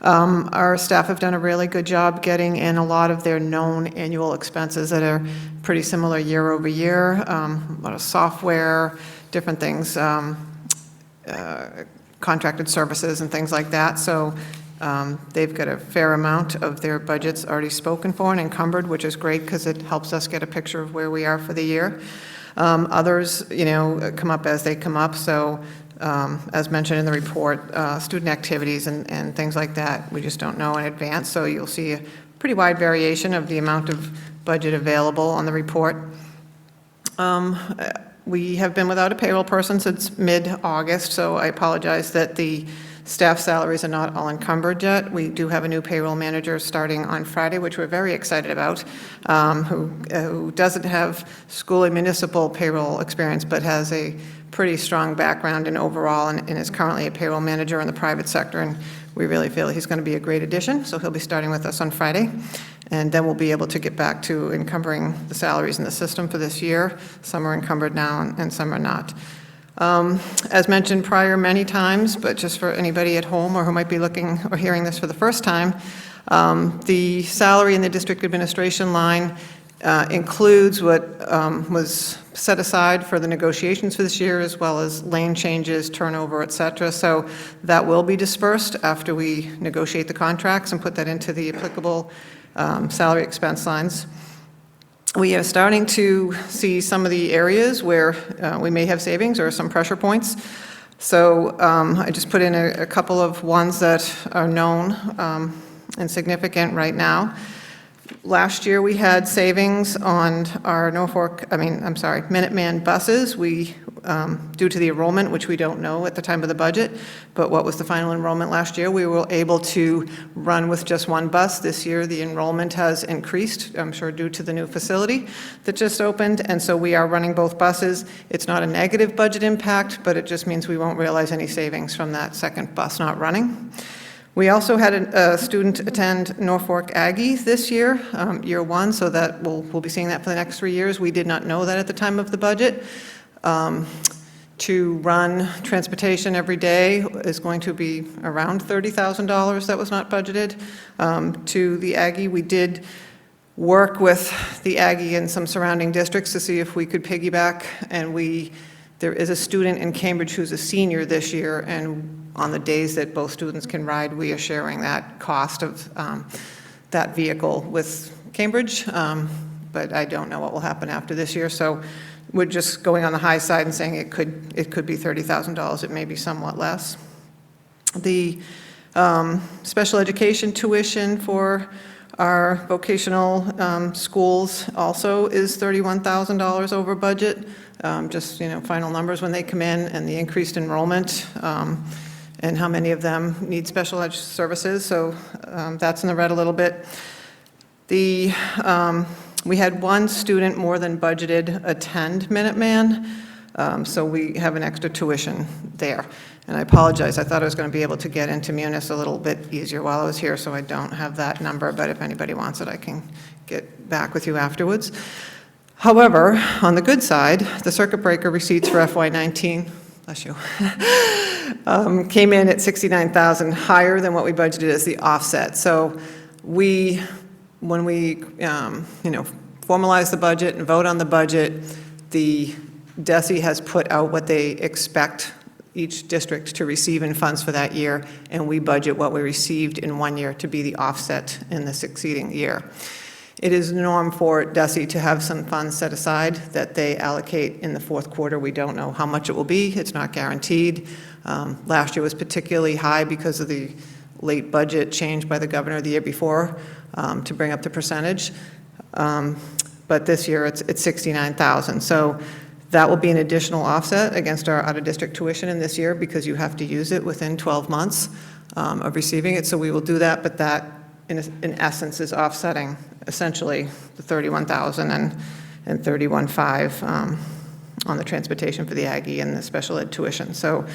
Our staff have done a really good job getting in a lot of their known annual expenses that are pretty similar year over year. A lot of software, different things, contracted services and things like that. So they've got a fair amount of their budgets already spoken for and encumbered, which is great because it helps us get a picture of where we are for the year. Others, come up as they come up. So as mentioned in the report, student activities and things like that, we just don't know in advance. So you'll see a pretty wide variation of the amount of budget available on the report. We have been without a payroll person since mid-August, so I apologize that the staff salaries are not all encumbered yet. We do have a new payroll manager starting on Friday, which we're very excited about, who doesn't have school and municipal payroll experience, but has a pretty strong background in overall and is currently a payroll manager in the private sector, and we really feel he's going to be a great addition. So he'll be starting with us on Friday, and then we'll be able to get back to encumbering the salaries in the system for this year. Some are encumbered now and some are not. As mentioned prior many times, but just for anybody at home or who might be looking or hearing this for the first time, the salary in the district administration line includes what was set aside for the negotiations for this year, as well as lane changes, turnover, et cetera. So that will be dispersed after we negotiate the contracts and put that into the applicable salary expense lines. We are starting to see some of the areas where we may have savings or some pressure points. So I just put in a couple of ones that are known and significant right now. Last year, we had savings on our Minuteman buses. We, due to the enrollment, which we don't know at the time of the budget, but what was the final enrollment last year, we were able to run with just one bus. This year, the enrollment has increased, I'm sure due to the new facility that just opened, and so we are running both buses. It's not a negative budget impact, but it just means we won't realize any savings from that second bus not running. We also had a student attend Norfolk Aggie this year, year one, so that we'll be seeing that for the next 3 years. We did not know that at the time of the budget. To run transportation every day is going to be around $30,000 that was not budgeted. To the Aggie, we did work with the Aggie and some surrounding districts to see if we could piggyback, and there is a student in Cambridge who's a senior this year, and on the days that both students can ride, we are sharing that cost of that vehicle with Cambridge, but I don't know what will happen after this year, so we're just going on the high side and saying it could be $30,000. It may be somewhat less. The special education tuition for our vocational schools also is $31,000 over budget. Just, final numbers when they come in, and the increased enrollment, and how many of them need special ed services. So that's in the red a little bit. We had one student more than budgeted attend Minuteman, so we have an extra tuition there. And I apologize, I thought I was going to be able to get into Munis a little bit easier while I was here, so I don't have that number, but if anybody wants it, I can get back with you afterwards. However, on the good side, the circuit breaker receipts for FY19, bless you, came in at $69,000, higher than what we budgeted as the offset. So when we formalize the budget and vote on the budget, the DESE has put out what they expect each district to receive in funds for that year, and we budget what we received in one year to be the offset in the succeeding year. It is norm for DESE to have some funds set aside that they allocate in the fourth quarter. We don't know how much it will be. It's not guaranteed. Last year was particularly high because of the late budget change by the governor the year before to bring up the percentage. But this year it's $69,000. So that will be an additional offset against our out-of-district tuition in this year because you have to use it within 12 months of receiving it. So we will do that, but that in essence is offsetting essentially the $31,000 and $31,500 on the transportation for the Aggie and the special ed tuition. So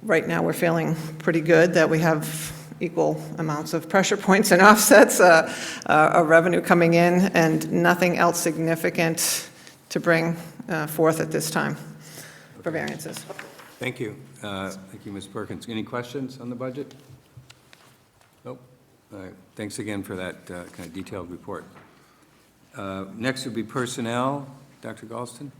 right now we're feeling pretty good that we have equal amounts of pressure points and offsets, of revenue coming in, and nothing else significant to bring forth at this time for variances. Thank you. Thank you, Ms. Perkins. Any questions on the budget? Nope. All right. Thanks again for that kind of detailed report. Next would be personnel. Dr. Galston?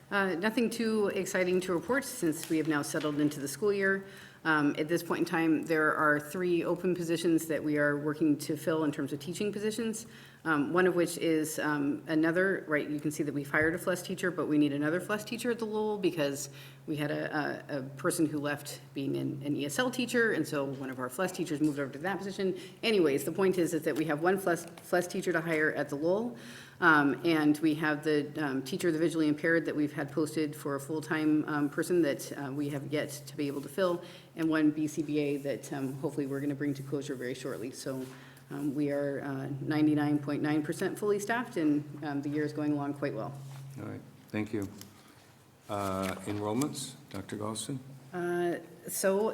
Nothing too exciting to report since we have now settled into the school year. At this point in time, there are 3 open positions that we are working to fill in terms of teaching positions. One of which is another, right, you can see that we've hired a FLES teacher, but we need another FLES teacher at the Lowell because we had a person who left being an ESL teacher, and so one of our FLES teachers moved over to that position. Anyways, the point is that we have one FLES teacher to hire at the Lowell, and we have the teacher of the visually impaired that we've had posted for a full-time person that we have yet to be able to fill, and one BCBA that hopefully we're going to bring to closure very shortly. So we are 99.9% fully staffed, and the year is going along quite well. All right, thank you. Enrollments, Dr. Galston? So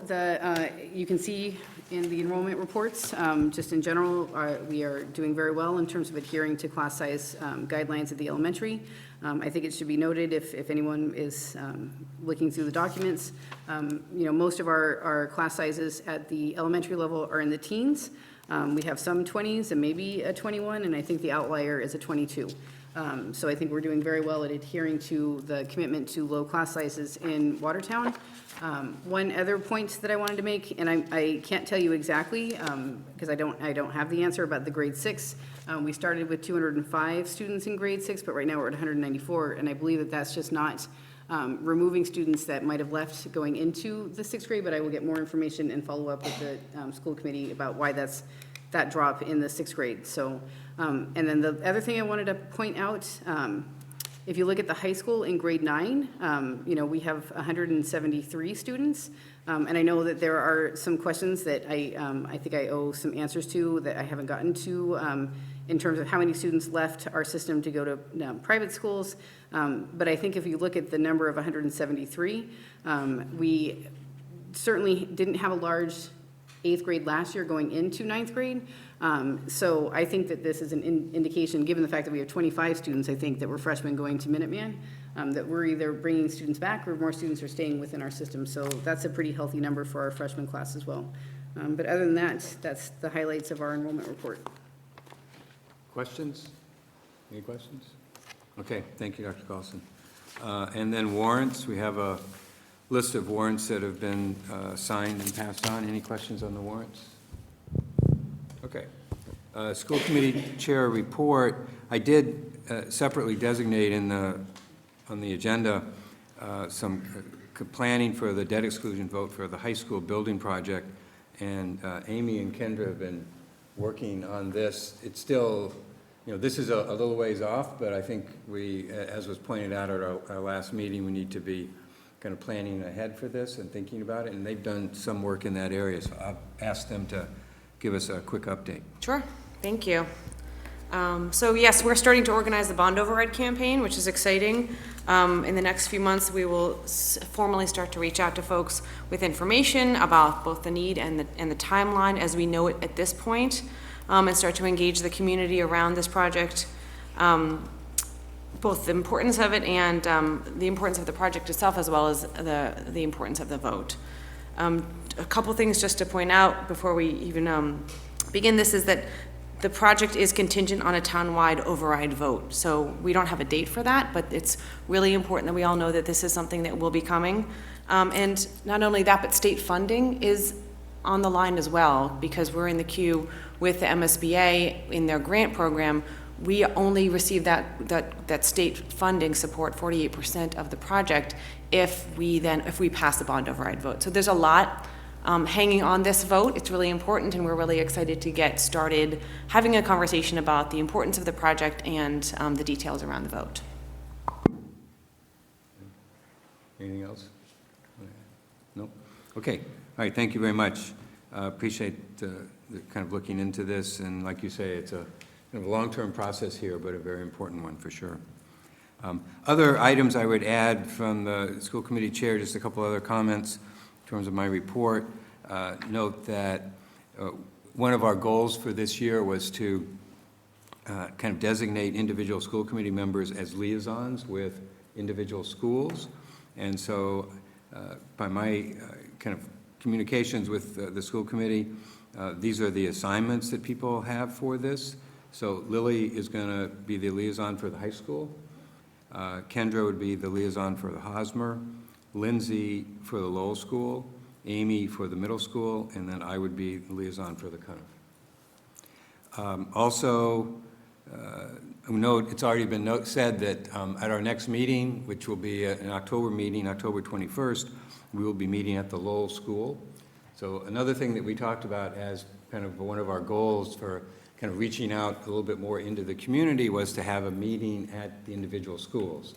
you can see in the enrollment reports, just in general, we are doing very well in terms of adhering to class size guidelines at the elementary. I think it should be noted if anyone is looking through the documents, most of our class sizes at the elementary level are in the teens. We have some 20s and maybe a 21, and I think the outlier is a 22. So I think we're doing very well at adhering to the commitment to low class sizes in Watertown. One other point that I wanted to make, and I can't tell you exactly because I don't have the answer about the grade 6. We started with 205 students in grade 6, but right now we're at 194, and I believe that that's just not removing students that might have left going into the 6th grade, but I will get more information and follow up with the school committee about why that's that drop in the 6th grade. So And then the other thing I wanted to point out, if you look at the high school in grade 9, we have 173 students. And I know that there are some questions that I think I owe some answers to that I haven't gotten to in terms of how many students left our system to go to private schools. But I think if you look at the number of 173, we certainly didn't have a large 8th grade last year going into 9th grade. So I think that this is an indication, given the fact that we have 25 students, I think, that were freshmen going to Minuteman, that we're either bringing students back or more students are staying within our system. So that's a pretty healthy number for our freshman class as well. But other than that, that's the highlights of our enrollment report. Questions? Any questions? Okay, thank you, Dr. Carlson. And then warrants, we have a list of warrants that have been signed and passed on. Any questions on the warrants? Okay. School committee chair report. I did separately designate on the agenda some planning for the debt exclusion vote for the high school building project. And Amy and Kendra have been working on this. It's still, this is a little ways off, but I think we, as was pointed out at our last meeting, we need to be kind of planning ahead for this and thinking about it. And they've done some work in that area, so I'll ask them to give us a quick update. Sure, thank you. So yes, we're starting to organize the bond override campaign, which is exciting. In the next few months, we will formally start to reach out to folks with information about both the need and the timeline as we know it at this point, and start to engage the community around this project, both the importance of it and the importance of the project itself, as well as the importance of the vote. A couple things just to point out before we even begin this is that the project is contingent on a town-wide override vote. So we don't have a date for that, but it's really important that we all know that this is something that will be coming. And not only that, but state funding is on the line as well, because we're in the queue with the MSBA in their grant program. We only receive that state funding support, 48% of the project, if we pass the bond override vote. So there's a lot hanging on this vote. It's really important, and we're really excited to get started having a conversation about the importance of the project and the details around the vote. Anything else? No? Okay. All right, thank you very much. Appreciate the kind of looking into this, and like you say, it's a kind of a long-term process here, but a very important one for sure. Other items I would add from the school committee chair, just a couple other comments in terms of my report. Note that one of our goals for this year was to kind of designate individual school committee members as liaisons with individual schools. And so by my kind of communications with the school committee, these are the assignments that people have for this. So Lily is going to be the liaison for the high school. Kendra would be the liaison for the Hosmer. Lindsay for the Lowell School. Amy for the middle school. And then I would be the liaison for the Cunniff. Also, note, it's already been said that at our next meeting, which will be an October meeting, October 21st, we will be meeting at the Lowell School. So another thing that we talked about as kind of one of our goals for kind of reaching out a little bit more into the community was to have a meeting at the individual schools.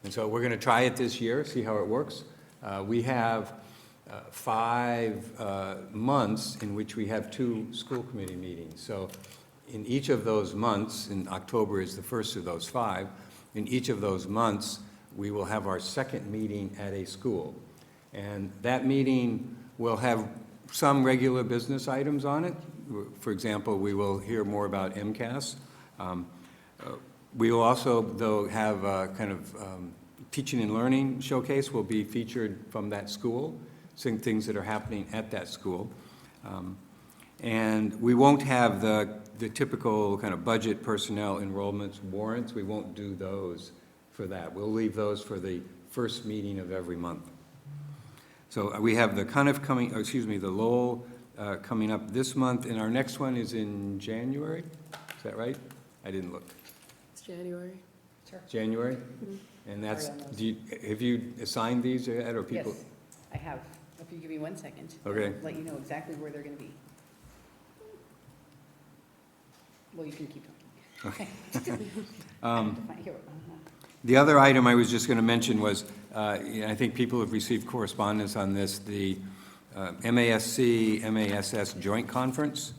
And so we're going to try it this year, see how it works. We have 5 months in which we have 2 school committee meetings. So in each of those months, and October is the first of those 5, in each of those months, we will have our second meeting at a school. And that meeting will have some regular business items on it. For example, we will hear more about MCAS. We will also, though, have a kind of teaching and learning showcase will be featured from that school, seeing things that are happening at that school. And we won't have the typical kind of budget, personnel, enrollments, warrants. We won't do those for that. We'll leave those for the first meeting of every month. So we have the Cunniff coming, the Lowell coming up this month, and our next one is in January. Is that right? I didn't look. It's January. Sure. January? Mm-hmm. And that's, have you assigned these yet, or people? Yes, I have. If you give me 1 second. Okay. I'll let you know exactly where they're going to be. Well, you can keep talking. The other item I was just going to mention was, I think people have received correspondence on this, the MASC-MASS Joint Conference,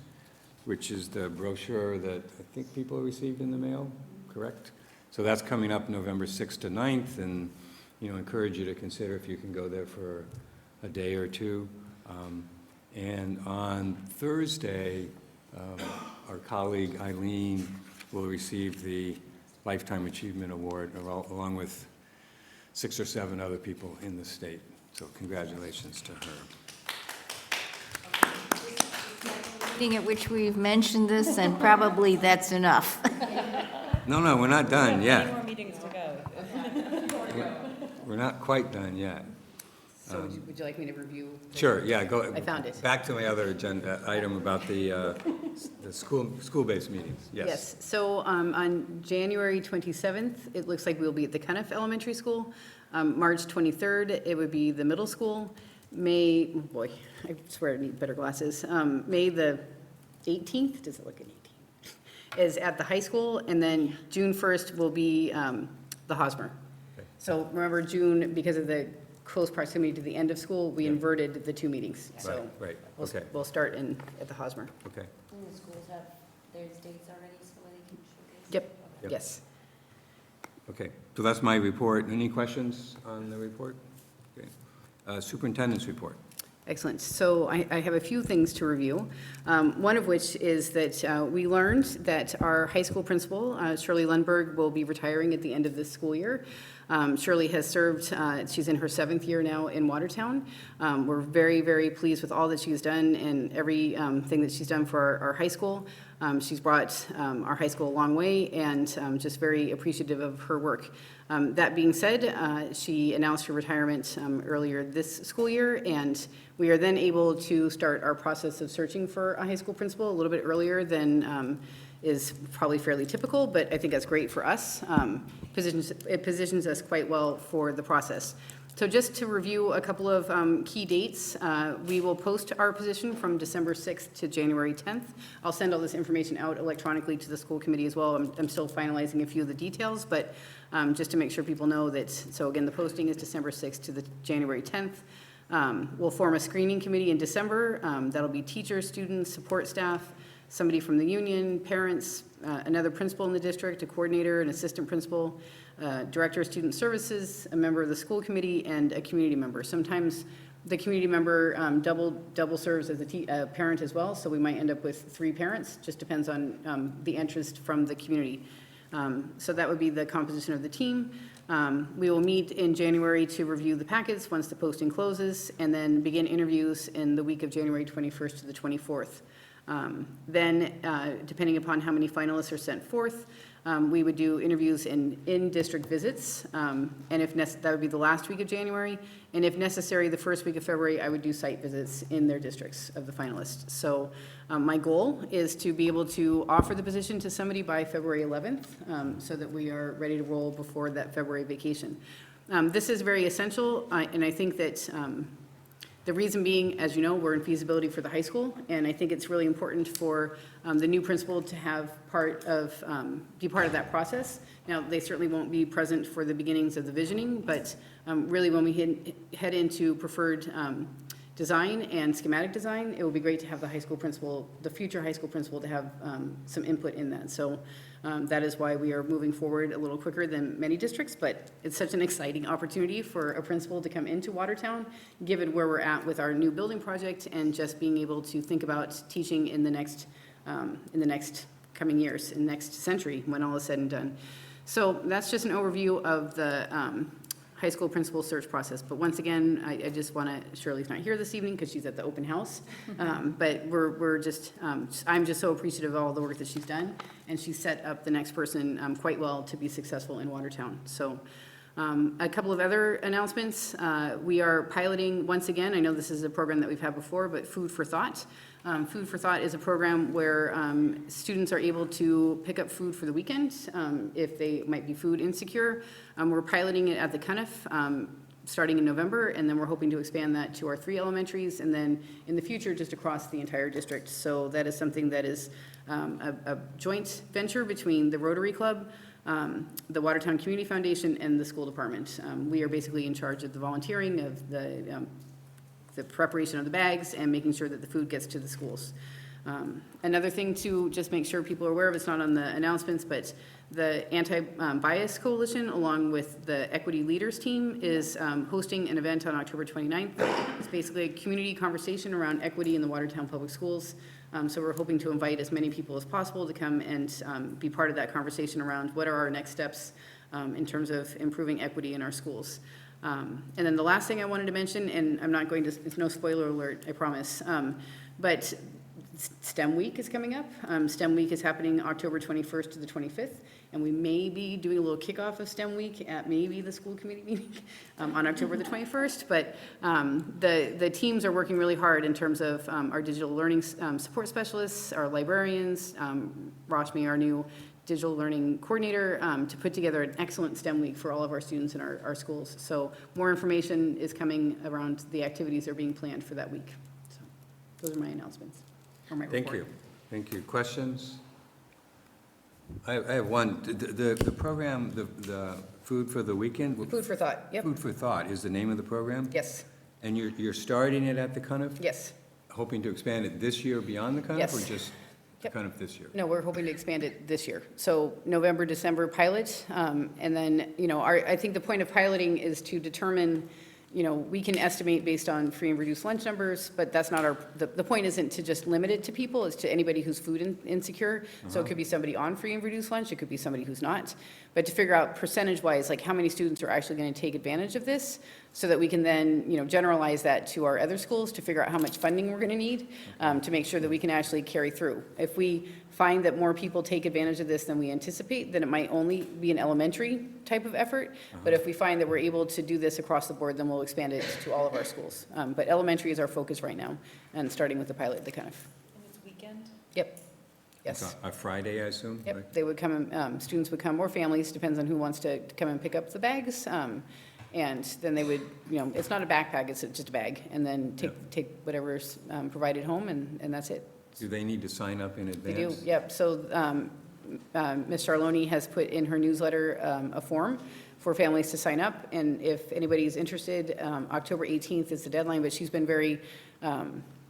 which is the brochure that I think people received in the mail, correct? So that's coming up November 6th to 9th, and, encourage you to consider if you can go there for a day or two. And on Thursday, our colleague Eileen will receive the Lifetime Achievement Award, along with 6 or 7 other people in the state. So congratulations to her. Meeting at which we've mentioned this, and probably that's enough. No, we're not done yet. more meetings to go. We're not quite done yet. So would you like me to review? Sure, yeah, go. I found it. Back to my other agenda item about the school-based meetings, yes. So on January 27th, it looks like we'll be at the Cuniff Elementary School. March 23rd, it would be the middle school. May, oh boy, I swear I need better glasses. May the 18th, does it look at 18th, is at the high school, and then June 1st will be the Hosmer. So remember, June, because of the close proximity to the end of school, we inverted the 2 meetings. So Right, okay, we'll start at the Hosmer. okay. And the schools have their dates already, so they can showcase? Yep, Yep. yes. Okay, so that's my report. Any questions on the report? Okay. Superintendent's report. Excellent. So I have a few things to review, one of which is that we learned that our high school principal, Shirley Lundberg, will be retiring at the end of this school year. Shirley has served, she's in her 7th year now in Watertown. We're very, very pleased with all that she's done and every thing that she's done for our high school. She's brought our high school a long way, and just very appreciative of her work. That being said, she announced her retirement earlier this school year, and we are then able to start our process of searching for a high school principal a little bit earlier than is probably fairly typical, but I think that's great for us. It positions us quite well for the process. So just to review a couple of key dates, we will post our position from December 6th to January 10th. I'll send all this information out electronically to the school committee as well. I'm still finalizing a few of the details, but just to make sure people know that, so again, the posting is December 6th to the January 10th. We'll form a screening committee in December. That'll be teachers, students, support staff, somebody from the union, parents, another principal in the district, a coordinator, an assistant principal, director of student services, a member of the school committee, and a community member. Sometimes the community member double serves as a parent as well, so we might end up with 3 parents. Just depends on the interest from the community. So that would be the composition of the team. We will meet in January to review the packets once the posting closes, and then begin interviews in the week of January 21st to the 24th. Then, depending upon how many finalists are sent forth, we would do interviews in-district visits, and that would be the last week of January, and if necessary, the first week of February, I would do site visits in their districts of the finalists. So my goal is to be able to offer the position to somebody by February 11th, so that we are ready to roll before that February vacation. This is very essential, and I think that the reason being, as you know, we're in feasibility for the high school, and I think it's really important for the new principal to have be part of that process. Now, they certainly won't be present for the beginnings of the visioning, but really when we head into preferred design and schematic design, it will be great to have the high school principal, the future high school principal, to have some input in that. So that is why we are moving forward a little quicker than many districts, but it's such an exciting opportunity for a principal to come into Watertown, given where we're at with our new building project and just being able to think about teaching in the next coming years, in the next century, when all is said and done. So that's just an overview of the high school principal search process. But once again, I just want to, Shirley's not here this evening because she's at the open house. But we're just, I'm just so appreciative of all the work that she's done. And she's set up the next person quite well to be successful in Watertown. So a couple of other announcements. We are piloting, once again, I know this is a program that we've had before, but Food for Thought. Food for Thought is a program where students are able to pick up food for the weekend if they might be food insecure. We're piloting it at the Cuniff. starting in November, and then we're hoping to expand that to our 3 elementaries, and then in the future, just across the entire district. So that is something that is a joint venture between the Rotary Club, the Watertown Community Foundation, and the school department. We are basically in charge of the volunteering, of the preparation of the bags, and making sure that the food gets to the schools. Another thing to just make sure people are aware of, it's not on the announcements, but the Anti-Bias Coalition, along with the Equity Leaders Team, is hosting an event on October 29th. It's basically a community conversation around equity in the Watertown Public Schools. So we're hoping to invite as many people as possible to come and be part of that conversation around what are our next steps in terms of improving equity in our schools. And then the last thing I wanted to mention, and I'm not going to, it's no spoiler alert, I promise, but STEM Week is coming up. STEM Week is happening October 21st to the 25th, and we may be doing a little kickoff of STEM Week at maybe the school committee meeting on October the 21st, but the teams are working really hard in terms of our digital learning support specialists, our librarians, Rashmi, our new digital learning coordinator, to put together an excellent STEM week for all of our students in our schools. So more information is coming around the activities that are being planned for that week. So those are my announcements, or my report. Thank you. Thank you. Questions? I have one. The program, the Food for the Weekend? Food for Thought, yep. Food for Thought is the name of the program? Yes, And you're starting it at the Cuniff? yes. Hoping to expand it this year beyond the Cuniff? Yes. Or just the Yep. Cuniff this year? No, we're hoping to expand it this year. So November, December pilot, and then, I think the point of piloting is to determine, we can estimate based on free and reduced lunch numbers, but that's not the point isn't to just limit it to people, it's to anybody who's food insecure. So it could be somebody on free and reduced lunch, it could be somebody who's not. But to figure out percentage-wise, like how many students are actually going to take advantage of this, so that we can then, generalize that to our other schools to figure out how much funding we're going to need, to make sure that we can actually carry through. If we find that more people take advantage of this than we anticipate, then it might only be an elementary type of effort. But if we find that we're able to do this across the board, then we'll expand it to all of our schools. But elementary is our focus right now, and starting with the pilot, the kind of. And it's weekend? Yep. It's Yes. a Friday, I assume? right? Yep. They would come, students would come, or families, depends on who wants to come and pick up the bags. And then they would, it's not a backpack, it's just a bag. And then take whatever's provided home, and that's it. Do they need to sign up in They do, advance? yep. So Ms. Charloni has put in her newsletter a form for families to sign up. And if anybody's interested, October 18th is the deadline, but she's been very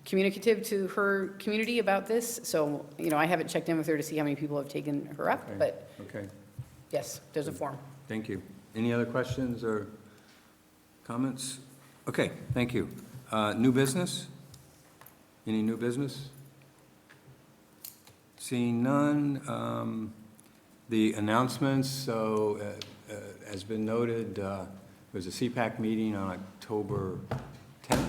communicative to her community about this. So, I haven't checked in with her to see how many people have taken her up, Okay. but Okay, yes, there's a form. thank you. Any other questions or comments? Okay, thank you. New business? Any new business? Seeing none, the announcements, so has been noted, there's a CPAC meeting on October 10th,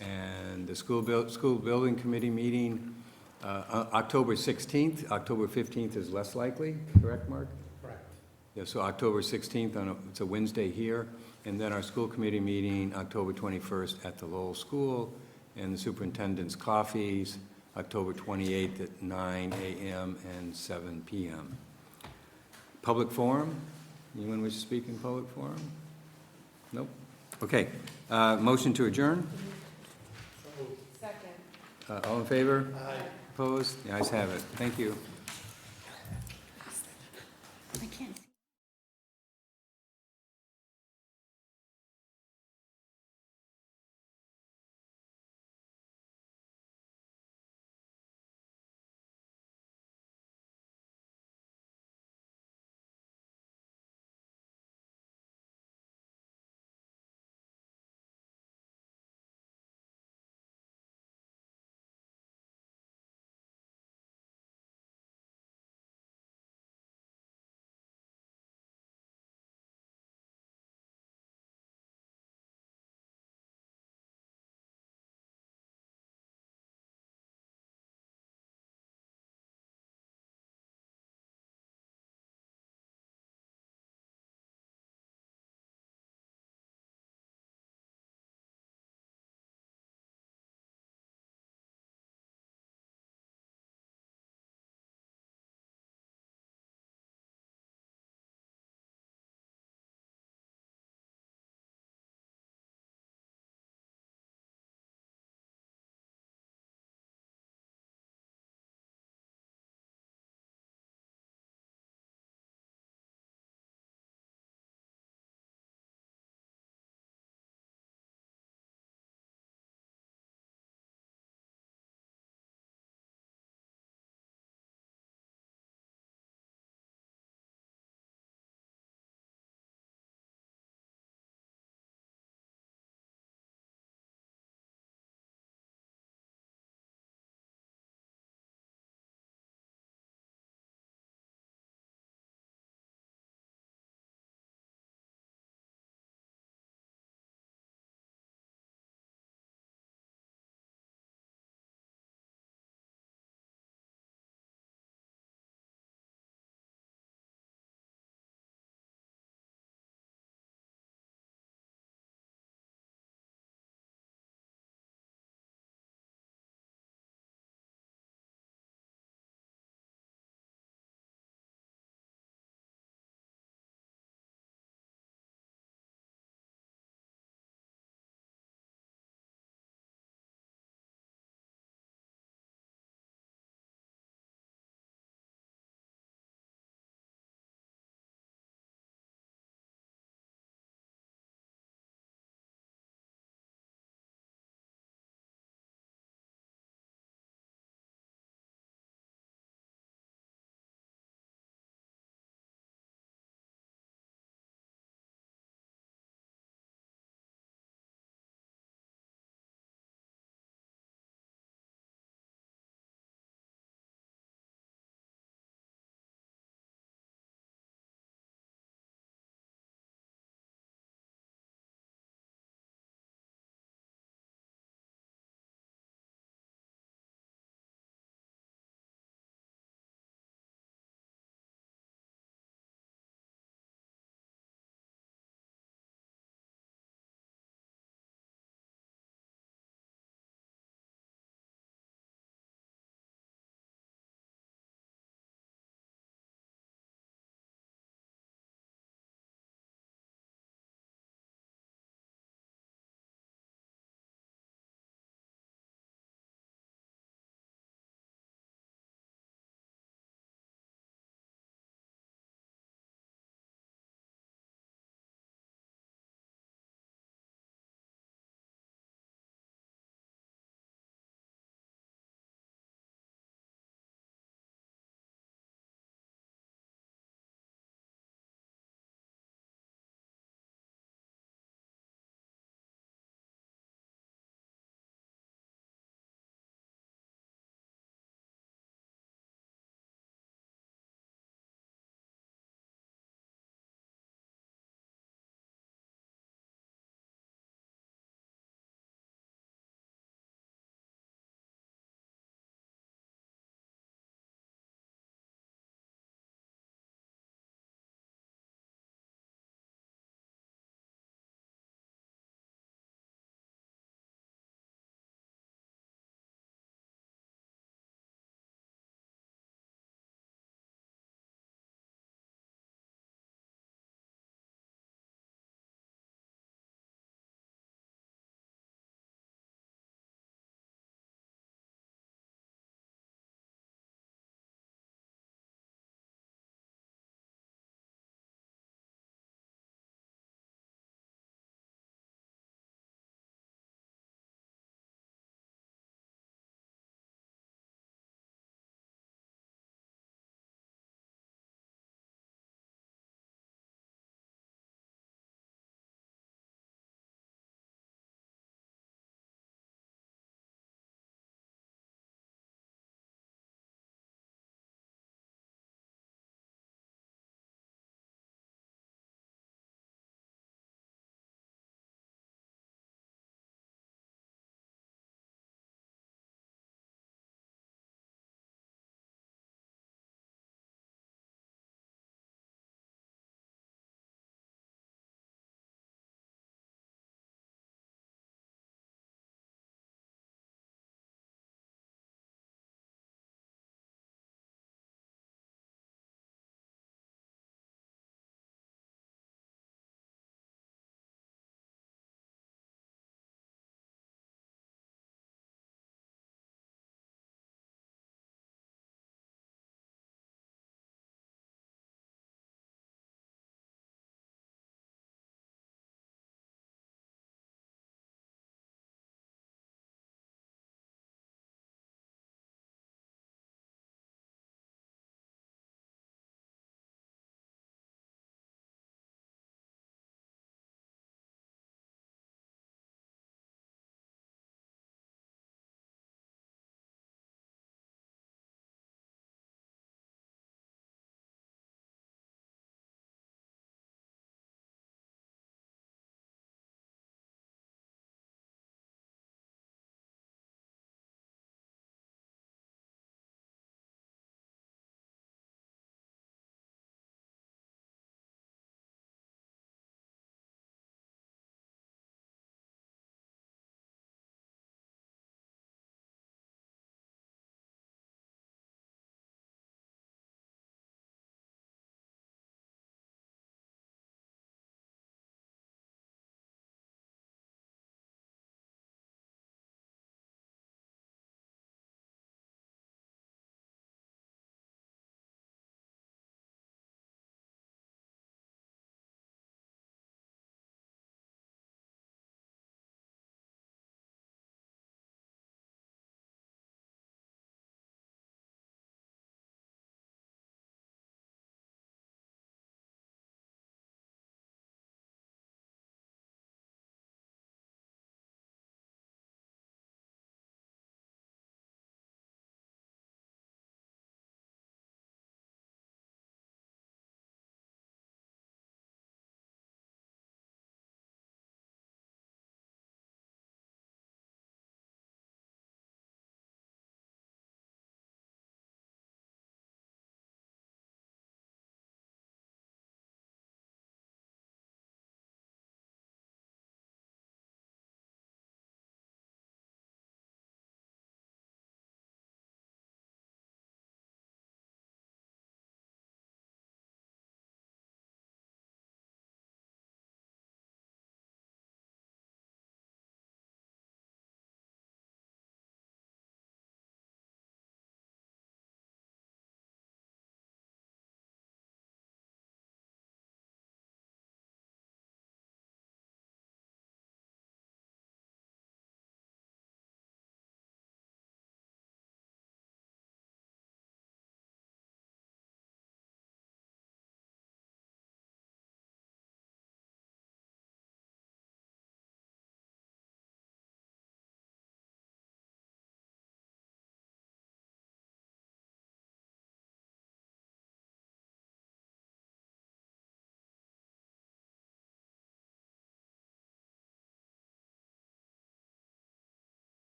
and the school building committee meeting October 16th. October 15th is less likely, correct, Mark? Correct. Yeah, so October 16th, it's a Wednesday here, and then our school committee meeting, October 21st at the Lowell School, and the superintendent's coffees, October 28th at 9 a.m. and 7 p.m. Public forum? Anyone wish to speak in public forum? Nope. Okay. Motion to adjourn? Second. All in favor? Aye. Opposed? The ayes have it. Thank you.